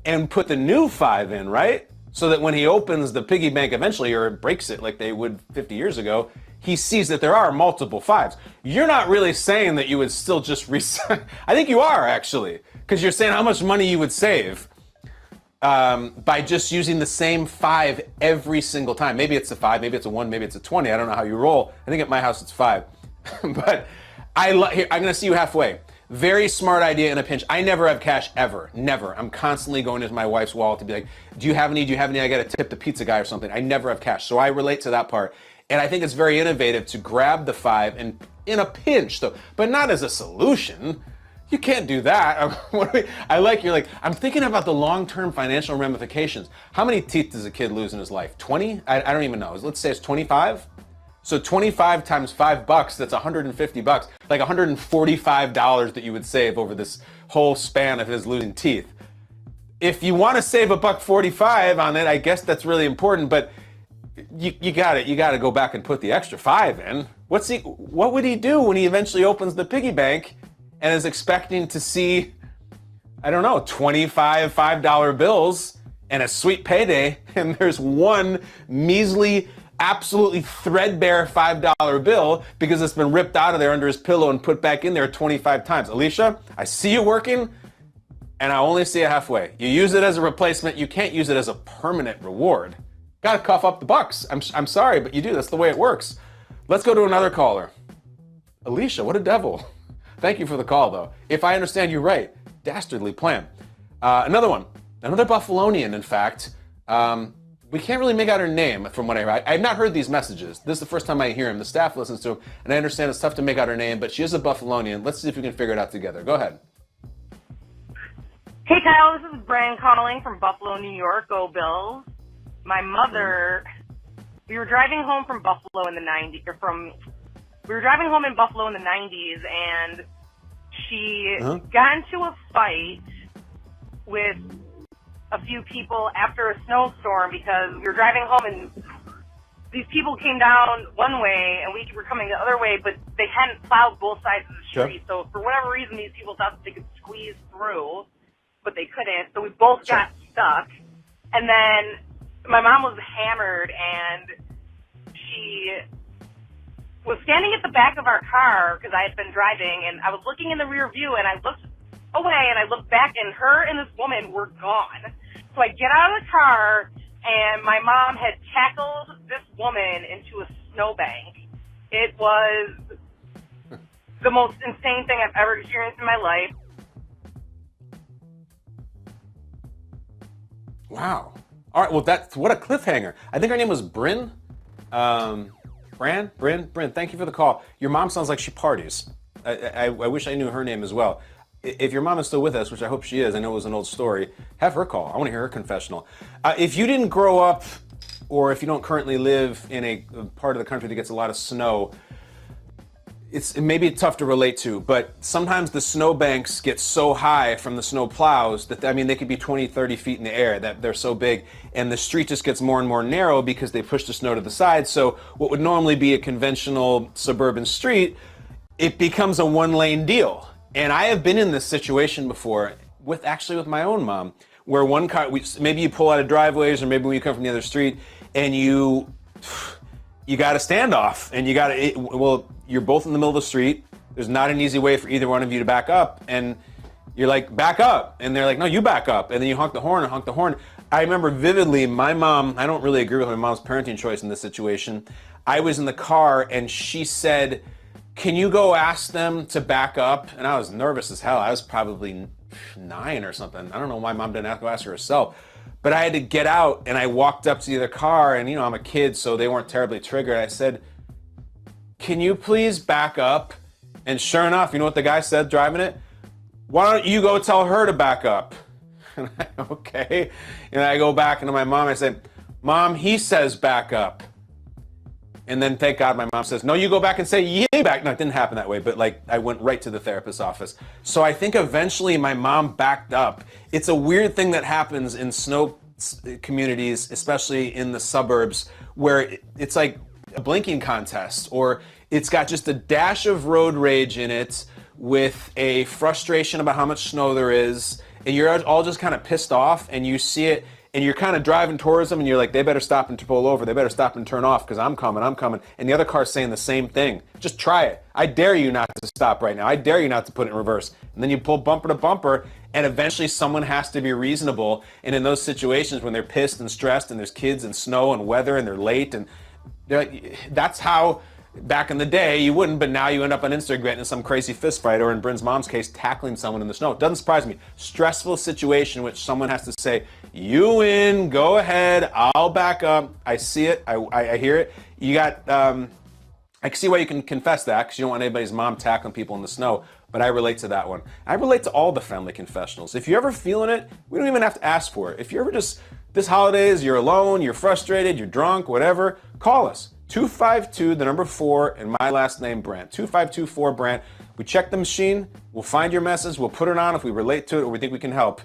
and put the new 5 in, right? So that when he opens the piggy bank eventually, or breaks it like they would 50 years ago, he sees that there are multiple 5s. You're not really saying that you would still just I think you are, actually, because you're saying how much money you would save by just using the same 5 every single time. Maybe it's a 5, maybe it's a 1, maybe it's a 20. I don't know how you roll. I think at my house it's 5. But here, I'm going to see you halfway. Very smart idea in a pinch. I never have cash ever. Never. I'm constantly going into my wife's wallet to be like, do you have any? I got to tip the pizza guy or something. I never have cash. So I relate to that part. And I think it's very innovative to grab the 5 and in a pinch, though, but not as a solution. You can't do that. You're like, I'm thinking about the long-term financial ramifications. How many teeth does a kid lose in his life? 20? I don't even know. Let's say it's 25. So 25 times $5, that's $150, like $145 that you would save over this whole span of his losing teeth. If you want to save $145 on it, I guess that's really important, but you got to go back and put the extra 5 in. What would he do when he eventually opens the piggy bank and is expecting to see, I don't know, 25 $5 bills and a sweet payday, and there's one measly, absolutely threadbare $5 bill because it's been ripped out of there under his pillow and put back in there 25 times. Alicia, I see you working, and I only see it halfway. You use it as a replacement. You can't use it as a permanent reward. Got to cough up the bucks. I'm sorry, but you do. That's the way it works. Let's go to another caller. Alicia, what a devil. Thank you for the call, though. If I understand you right, dastardly plan. Another one. Another Buffalonian, in fact. We can't really make out her name from what I heard. I have not heard these messages. This is the first time I hear him. The staff listens to him, and I understand it's tough to make out her name, but she is a Buffalonian. Let's see if we can figure it out together. Go ahead. Hey, Kyle. This is Brandt calling from Buffalo, New York. Go Bills. My mother, we were driving home from Buffalo in the 90s, we were driving home in Buffalo in the 90s, and she got into a fight with a few people after a snowstorm because we were driving home and these people came down one way and we were coming the other way, but they hadn't plowed both sides of the street. Sure. So for whatever reason, these people thought that they could squeeze through, but they couldn't. So we both got stuck. And then my mom was hammered and she was standing at the back of our car because I had been driving, and I was looking in the rear view, and I looked away and I looked back, and her and this woman were gone. So I get out of the car, and my mom had tackled this woman into a snowbank. It was the most insane thing I've ever experienced in my life. Wow. All right, well, what a cliffhanger. I think her name was Bryn. Bryn, thank you for the call. Your mom sounds like she parties. I wish I knew her name as well. If your mom is still with us, which I hope she is, I know it was an old story, have her call. I want to hear her confessional. If you didn't grow up, or if you don't currently live in a part of the country that gets a lot of snow, it may be tough to relate to, but sometimes the snowbanks get so high from the snow plows that, I mean, they could be 20, 30 feet in the air, that they're so big, and the street just gets more and more narrow because they push the snow to the side. So what would normally be a conventional suburban street, it becomes a one-lane deal. And I have been in this situation before with my own mom, where one car, maybe you pull out of driveways, or maybe when you come from the other street, and you got a standoff, and you're both in the middle of the street. There's not an easy way for either one of you to back up, and you're like, back up, and they're like, no, you back up, and then you honk the horn. I remember vividly, my mom, I don't really agree with my mom's parenting choice in this situation. I was in the car, and she said, can you go ask them to back up? And I was nervous as hell. I was probably 9 or something. I don't know why mom didn't go ask her herself. But I had to get out, and I walked up to the other car, and I'm a kid, so they weren't terribly triggered. I said, can you please back up? And sure enough, you know what the guy said driving it? Why don't you go tell her to back up? And okay. And I go back into my mom, I say, Mom, he says back up. And then thank God my mom says, no, you go back and say, yeah, back. No, it didn't happen that way, but I went right to the therapist's office. So I think eventually my mom backed up. It's a weird thing that happens in snow communities, especially in the suburbs, where it's like a blinking contest, or it's got just a dash of road rage in it with a frustration about how much snow there is, and you're all just kind of pissed off, and you see it, and you're kind of driving towards them, and you're like, they better stop and pull over. They better stop and turn off because I'm coming. And the other car's saying the same thing. Just try it. I dare you not to stop right now. I dare you not to put it in reverse. And then you pull bumper to bumper, and eventually someone has to be reasonable. And in those situations when they're pissed and stressed and there's kids and snow and weather and they're late, and they're like, that's how back in the day you wouldn't, but now you end up on Instagram in some crazy fist fight, or in Bryn's mom's case, tackling someone in the snow. It doesn't surprise me. Stressful situation in which someone has to say, you win, go ahead, I'll back up. I see it, I hear it. You got, I can see why you can confess that, because you don't want anybody's mom tackling people in the snow, but I relate to that one. I relate to all the family confessionals. If you're ever feeling it, we don't even have to ask for it. If you're ever just, this holidays, you're alone, you're frustrated, you're drunk, whatever, call us. 252, the number 4, and my last name, Brandt. 2524 Brandt. We check the machine, we'll find your message, we'll put it on if we relate to it or we think we can help.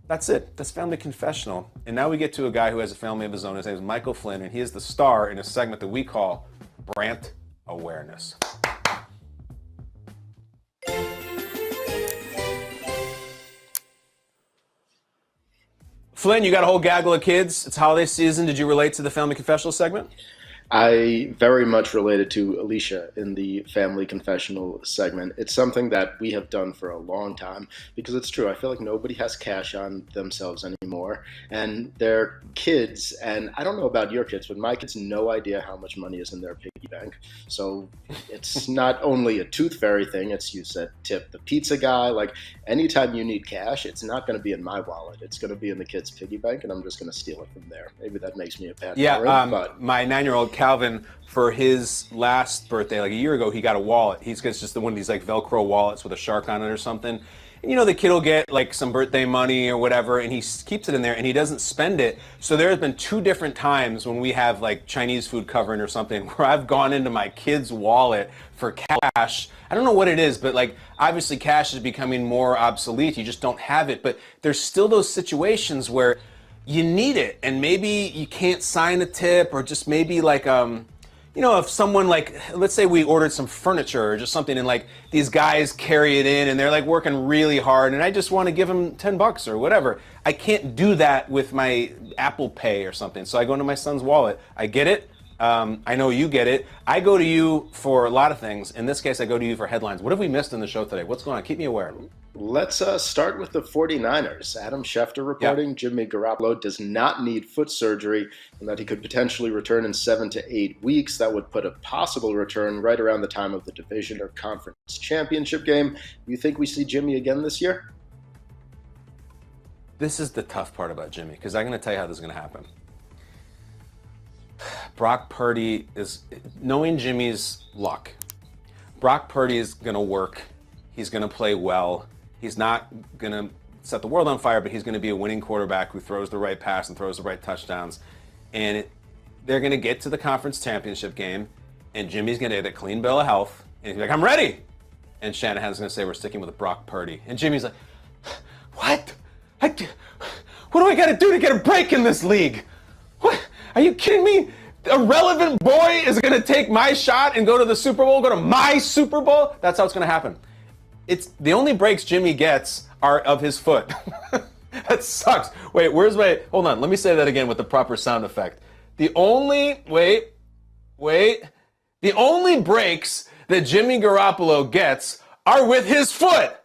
That's it. That's Family Confessional. And now we get to a guy who has a family of his own. His name is Michael Flynn, and he is the star in a segment that we call Brandt Awareness. Flynn, you got a whole gaggle of kids. It's holiday season. Did you relate to the Family Confessional segment? I very much related to Alicia in the Family Confessional segment. It's something that we have done for a long time because it's true. I feel like nobody has cash on themselves anymore, and their kids, and I don't know about your kids, but my kids, no idea how much money is in their piggy bank. So it's not only a tooth fairy thing, it's you said tip the pizza guy. Like anytime you need cash, it's not going to be in my wallet. It's going to be in the kid's piggy bank, and I'm just going to steal it from there. Maybe that makes me a bad parent, but my 9-year-old Calvin, for his last birthday, like a year ago, he got a wallet. He's just one of these like Velcro wallets with a shark on it or something. And the kid will get like some birthday money or whatever, and he keeps it in there and he doesn't spend it. So there have been 2 different times when we have like Chinese food covering or something where I've gone into my kid's wallet for cash. I don't know what it is, but like obviously cash is becoming more obsolete. You just don't have it. But there's still those situations where you need it, and maybe you can't sign a tip, or just maybe like if someone, like, let's say we ordered some furniture or just something, and like these guys carry it in and they're like working really hard, and I just want to give them $10 or whatever. I can't do that with my Apple Pay or something. So I go into my son's wallet. I get it. I know you get it. I go to you for a lot of things. In this case, I go to you for headlines. What have we missed in the show today? What's going on? Keep me aware. Let's start with the 49ers. Adam Schefter reporting Jimmy Garoppolo does not need foot surgery and that he could potentially return in 7 to 8 weeks. That would put a possible return right around the time of the division or conference championship game. Do you think we see Jimmy again this year? This is the tough part about Jimmy, because I'm going to tell you how this is going to happen. Brock Purdy is, knowing Jimmy's luck, Brock Purdy is going to work. He's going to play well. He's not going to set the world on fire, but he's going to be a winning quarterback who throws the right pass and throws the right touchdowns. And they're going to get to the conference championship game, and Jimmy's going to get a clean bill of health, and he's like, I'm ready. And Shanahan's going to say, we're sticking with Brock Purdy. And Jimmy's like, what? What do I got to do to get a break in this league? What? Are you kidding me? A relevant boy is going to take my shot and go to the Super Bowl, go to my Super Bowl? That's how it's going to happen. It's the only breaks Jimmy gets are of his foot. That sucks. Wait, hold on. Let me say that again with the proper sound effect. The only breaks that Jimmy Garoppolo gets are with his foot.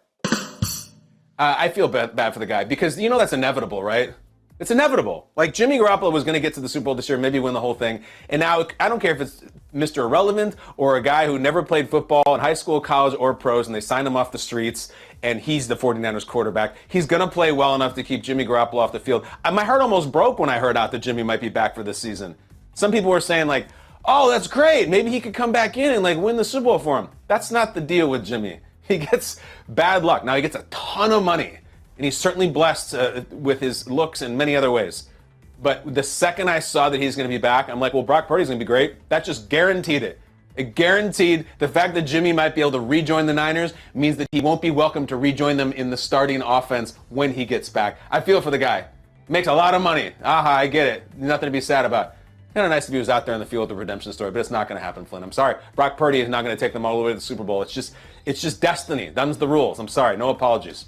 I feel bad for the guy, because that's inevitable, right? It's inevitable. Like, Jimmy Garoppolo was going to get to the Super Bowl this year, maybe win the whole thing. And now, I don't care if it's Mr. Irrelevant or a guy who never played football in high school, college, or pros, and they signed him off the streets, and he's the 49ers quarterback. He's going to play well enough to keep Jimmy Garoppolo off the field. My heart almost broke when I heard out that Jimmy might be back for this season. Some people were saying, like, oh, that's great. Maybe he could come back in and, like, win the Super Bowl for him. That's not the deal with Jimmy. He gets bad luck. Now, he gets a ton of money. And he's certainly blessed with his looks in many other ways. But the second I saw that he's going to be back, I'm like, well, Brock Purdy's going to be great. That just guaranteed it. It guaranteed the fact that Jimmy might be able to rejoin the Niners means that he won't be welcome to rejoin them in the starting offense when he gets back. I feel for the guy. Makes a lot of money. I get it. Nothing to be sad about. Kind of nice if he was out there in the field with the redemption story, but it's not going to happen, Flynn. I'm sorry. Brock Purdy is not going to take them all the way to the Super Bowl. It's just destiny. Them's the rules. I'm sorry. No apologies.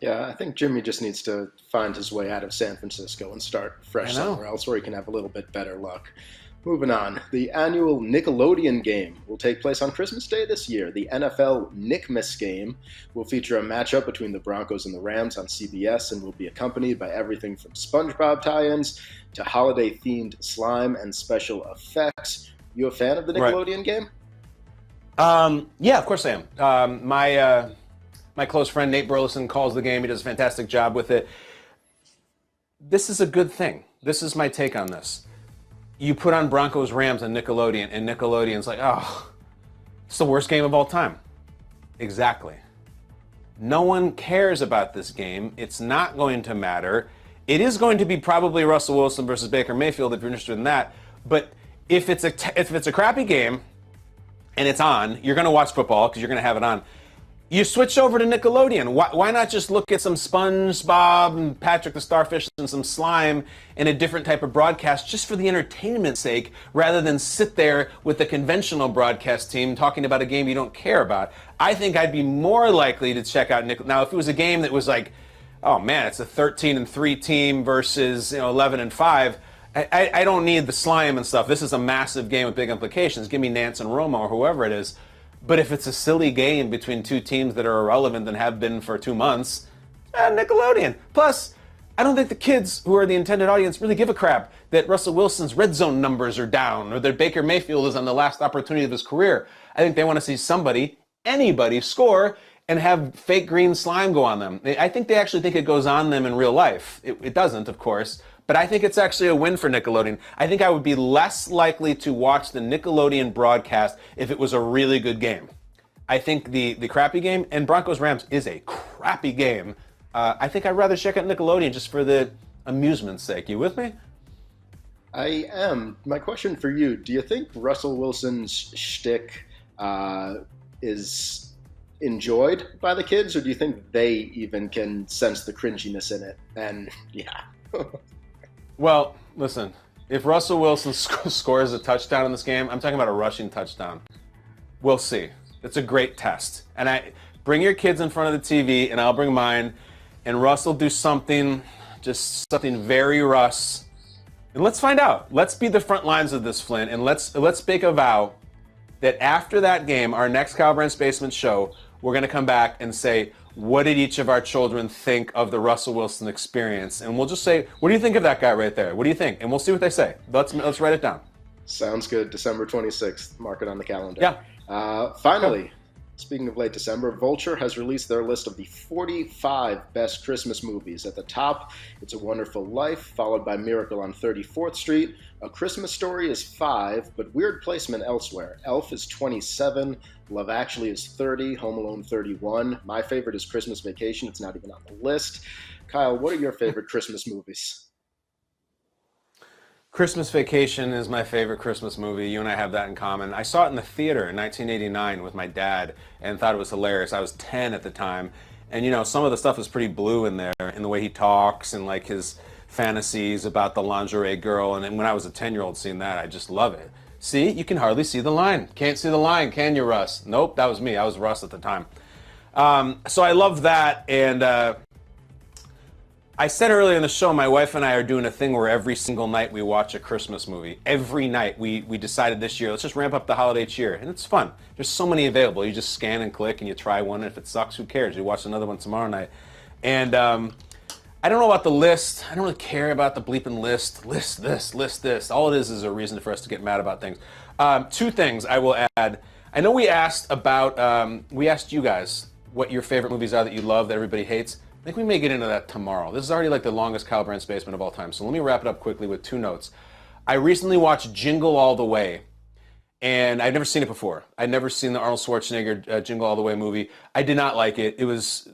Yeah, I think Jimmy just needs to find his way out of San Francisco and start fresh somewhere else where he can have a little bit better luck. Moving on, the annual Nickelodeon game will take place on Christmas Day this year. The NFL Nickmas game will feature a matchup between the Broncos and the Rams on CBS and will be accompanied by everything from SpongeBob tie-ins to holiday-themed slime and special effects. You a fan of the Nickelodeon game? Yeah, of course I am. My close friend Nate Burleson calls the game. He does a fantastic job with it. This is a good thing. This is my take on this. You put on Broncos Rams on Nickelodeon, and Nickelodeon's like, oh, it's the worst game of all time. Exactly. No one cares about this game. It's not going to matter. It is going to be probably Russell Wilson versus Baker Mayfield if you're interested in that. But if it's a crappy game and it's on, you're going to watch football because you're going to have it on. You switch over to Nickelodeon. Why not just look at some SpongeBob and Patrick the Starfish and some slime and a different type of broadcast just for the entertainment's sake, rather than sit there with the conventional broadcast team talking about a game you don't care about? I think I'd be more likely to check out Nickelodeon. Now, if it was a game that was like, oh man, it's a 13-3 team versus 11-5, I don't need the slime and stuff. This is a massive game with big implications. Give me Nance and Romo or whoever it is. But if it's a silly game between two teams that are irrelevant and have been for 2 months, Nickelodeon. Plus, I don't think the kids who are the intended audience really give a crap that Russell Wilson's red zone numbers are down or that Baker Mayfield is on the last opportunity of his career. I think they want to see anybody score and have fake green slime go on them. I think they actually think it goes on them in real life. It doesn't, of course. But I think it's actually a win for Nickelodeon. I think I would be less likely to watch the Nickelodeon broadcast if it was a really good game. I think the crappy game, and Broncos-Rams is a crappy game. I think I'd rather check out Nickelodeon just for the amusement's sake. You with me? I am. My question for you: do you think Russell Wilson's shtick is enjoyed by the kids, or do you think they even can sense the cringiness in it? And yeah. Well, listen, if Russell Wilson scores a touchdown in this game, I'm talking about a rushing touchdown. We'll see. It's a great test. And bring your kids in front of the TV, and I'll bring mine, and Russ will do something, just something very Russ. And let's find out. Let's be the front lines of this, Flynn, and let's make a vow that after that game, our next Kyle Brandt's Basement show, we're going to come back and say, what did each of our children think of the Russell Wilson experience? And we'll just say, what do you think of that guy right there? What do you think? And we'll see what they say. Let's write it down. Sounds good. December 26th. Mark it on the calendar. Yeah. Finally, speaking of late December, Vulture has released their list of the 45 best Christmas movies. At the top, It's a Wonderful Life, followed by Miracle on 34th Street. A Christmas Story is 5, but weird placement elsewhere. Elf is 27, Love Actually is 30, Home Alone 31. My favorite is Christmas Vacation. It's not even on the list. Kyle, what are your favorite Christmas movies? Christmas Vacation is my favorite Christmas movie. You and I have that in common. I saw it in the theater in 1989 with my dad and thought it was hilarious. I was 10 at the time. And, you know, some of the stuff is pretty blue in there, in the way he talks and, like, his fantasies about the lingerie girl. And when I was a 10-year-old seeing that, I just love it. See, you can hardly see the line. Can't see the line, can you, Russ? Nope, that was me. I was Russ at the time. So I love that. And I said earlier in the show, my wife and I are doing a thing where every single night we watch a Christmas movie. Every night we decided this year, let's just ramp up the holiday cheer. And it's fun. There's so many available. You just scan and click and you try one. And if it sucks, who cares? You watch another one tomorrow night. And I don't know about the list. I don't really care about the bleeping list. List this, list this. All it is a reason for us to get mad about things. Two things I will add. I know we asked you guys what your favorite movies are that you love, that everybody hates. I think we may get into that tomorrow. This is already like the longest Kyle Brandt's Basement of all time. So let me wrap it up quickly with two notes. I recently watched Jingle All the Way, and I'd never seen it before. I'd never seen the Arnold Schwarzenegger Jingle All the Way movie. I did not like it. It was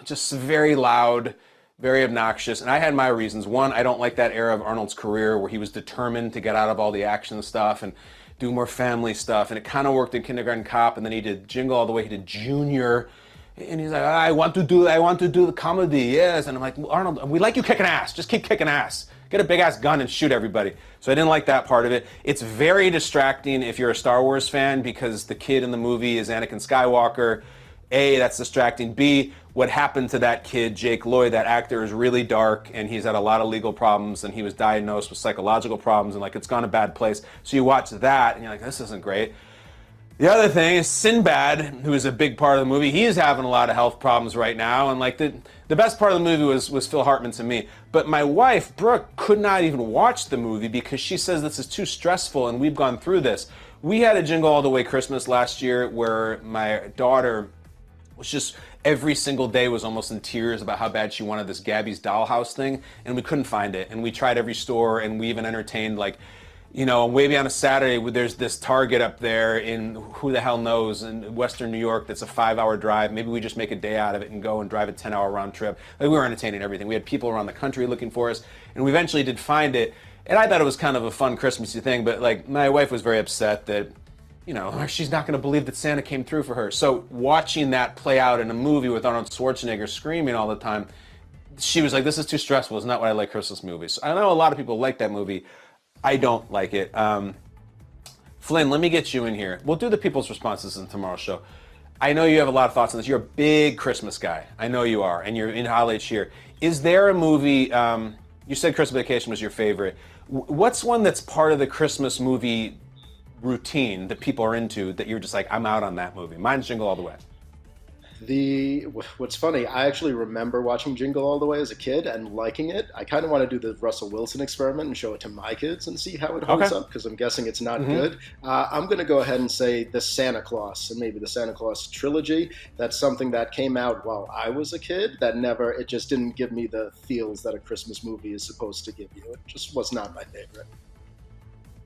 just very loud, very obnoxious, and I had my reasons. One, I don't like that era of Arnold's career where he was determined to get out of all the action stuff and do more family stuff, and it kind of worked in Kindergarten Cop, and then he did Jingle All the Way. He did Junior. And he's like, I want to do the comedy, yes. And I'm like, well, Arnold, we like you kicking ass. Just keep kicking ass. Get a big ass gun and shoot everybody. So I didn't like that part of it. It's very distracting if you're a Star Wars fan because the kid in the movie is Anakin Skywalker. A, that's distracting. B, what happened to that kid, Jake Lloyd, that actor, is really dark, and he's had a lot of legal problems, and he was diagnosed with psychological problems, and like it's gone a bad place. So you watch that, and you're like, this isn't great. The other thing is Sinbad, who is a big part of the movie. He's having a lot of health problems right now, and like the best part of the movie was Phil Hartman to me. But my wife, Brooke, could not even watch the movie because she says this is too stressful, and we've gone through this. We had a Jingle All the Way Christmas last year where my daughter was just every single day was almost in tears about how bad she wanted this Gabby's Dollhouse thing, and we couldn't find it. And we tried every store, and we even entertained like, you know, maybe on a Saturday, there's this Target up there in who the hell knows in Western New York that's a 5-hour drive. Maybe we just make a day out of it and go and drive a 10-hour round trip. Like, we were entertaining everything. We had people around the country looking for us, and we eventually did find it. And I thought it was kind of a fun Christmassy thing, but like my wife was very upset that, you know, she's not going to believe that Santa came through for her. So watching that play out in a movie with Arnold Schwarzenegger screaming all the time, she was like, this is too stressful. It's not what I like Christmas movies. I know a lot of people like that movie. I don't like it. Flynn, let me get you in here. We'll do the people's responses in tomorrow's show. I know you have a lot of thoughts on this. You're a big Christmas guy. I know you are, and you're in holiday cheer. Is there a movie, you said Christmas Vacation was your favorite. What's one that's part of the Christmas movie routine that people are into that you're just like, I'm out on that movie? Mine's Jingle All the Way. What's funny, I actually remember watching Jingle All the Way as a kid and liking it. I kind of want to do the Russell Wilson experiment and show it to my kids and see how it holds up, because I'm guessing it's not good. I'm going to go ahead and say the Santa Claus, and maybe the Santa Claus trilogy. That's something that came out while I was a kid it just didn't give me the feels that a Christmas movie is supposed to give you. It just was not my favorite.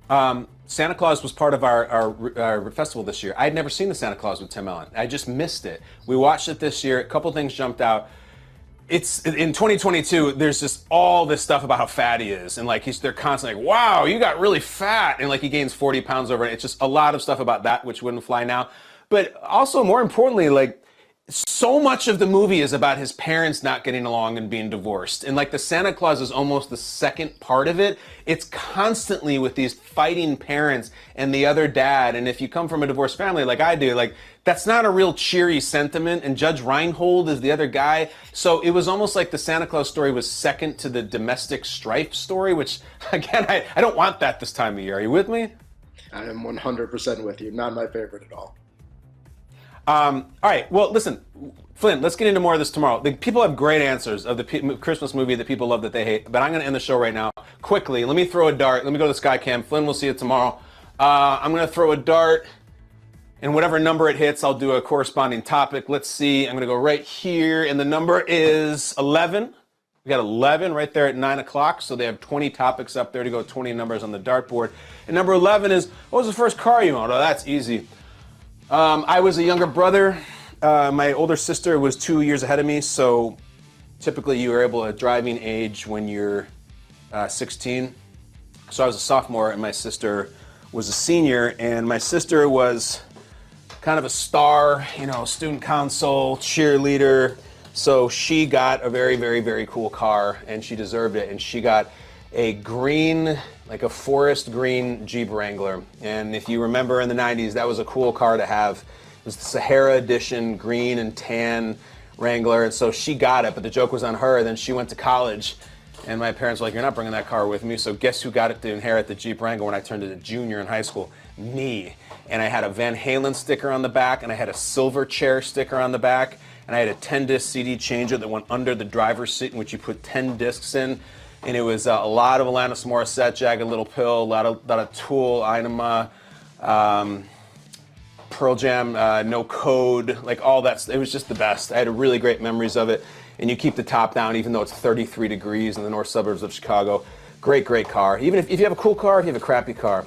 Santa Claus was part of our festival this year. I had never seen the Santa Claus with Tim Allen. I just missed it. We watched it this year. A couple things jumped out. It's in 2022. There's just all this stuff about how fat he is, and like they're constantly like, "Wow, you got really fat," and like he gains 40 pounds over it. It's just a lot of stuff about that which wouldn't fly now. But also, more importantly, like so much of the movie is about his parents not getting along and being divorced. And like the Santa Claus is almost the second part of it. It's constantly with these fighting parents and the other dad. And if you come from a divorced family like I do, like that's not a real cheery sentiment. And Judge Reinhold is the other guy. So it was almost like the Santa Claus story was second to the domestic strife story, which again, I don't want that this time of year. Are you with me? I am 100% with you. Not my favorite at all. All right. Well, listen, Flynn, let's get into more of this tomorrow. The people have great answers of the Christmas movie that people love that they hate, but I'm going to end the show right now. Quickly, let me throw a dart. Let me go to the sky cam. Flynn, we'll see you tomorrow. I'm going to throw a dart, and whatever number it hits, I'll do a corresponding topic. Let's see. I'm going to go right here, and the number is 11. We got 11 right there at 9 o'clock, so they have 20 topics up there to go, 20 numbers on the dartboard. And number 11 is, what was the first car you owned? Oh, that's easy. I was a younger brother. My older sister was 2 years ahead of me, so typically you are able at driving age when you're 16. So I was a sophomore and my sister was a senior, and my sister was kind of a star, student council, cheerleader. So she got a very, very, very cool car, and she deserved it. And she got a green, like a forest green Jeep Wrangler. And if you remember in the 90s, that was a cool car to have. It was the Sahara edition, green and tan Wrangler. And so she got it, but the joke was on her. Then she went to college, and my parents were like, "You're not bringing that car with me." So guess who got it to inherit the Jeep Wrangler when I turned into a junior in high school? Me. And I had a Van Halen sticker on the back, and I had a Silverchair sticker on the back, and I had a 10-disc CD changer that went under the driver's seat in which you put 10 discs in. And it was a lot of Alanis Morissette, Jagged Little Pill, a lot of Tool, Inema, Pearl Jam, No Code, like all that. It was just the best. I had really great memories of it. And you keep the top down even though it's 33 degrees in the north suburbs of Chicago. Great, great car. Even if you have a cool car, if you have a crappy car,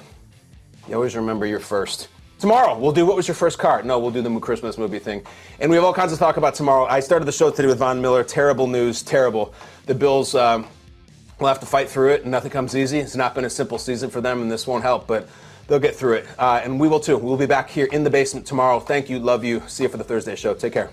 you always remember your first. Tomorrow, we'll do what was your first car? No, we'll do the Christmas movie thing. And we have all kinds of talk about tomorrow. I started the show today with Von Miller. Terrible news, terrible. The Bills... We'll have to fight through it, and nothing comes easy. It's not been a simple season for them, and this won't help, but they'll get through it. And we will too. We'll be back here in the basement tomorrow. Thank you. Love you. See you for the Thursday show. Take care.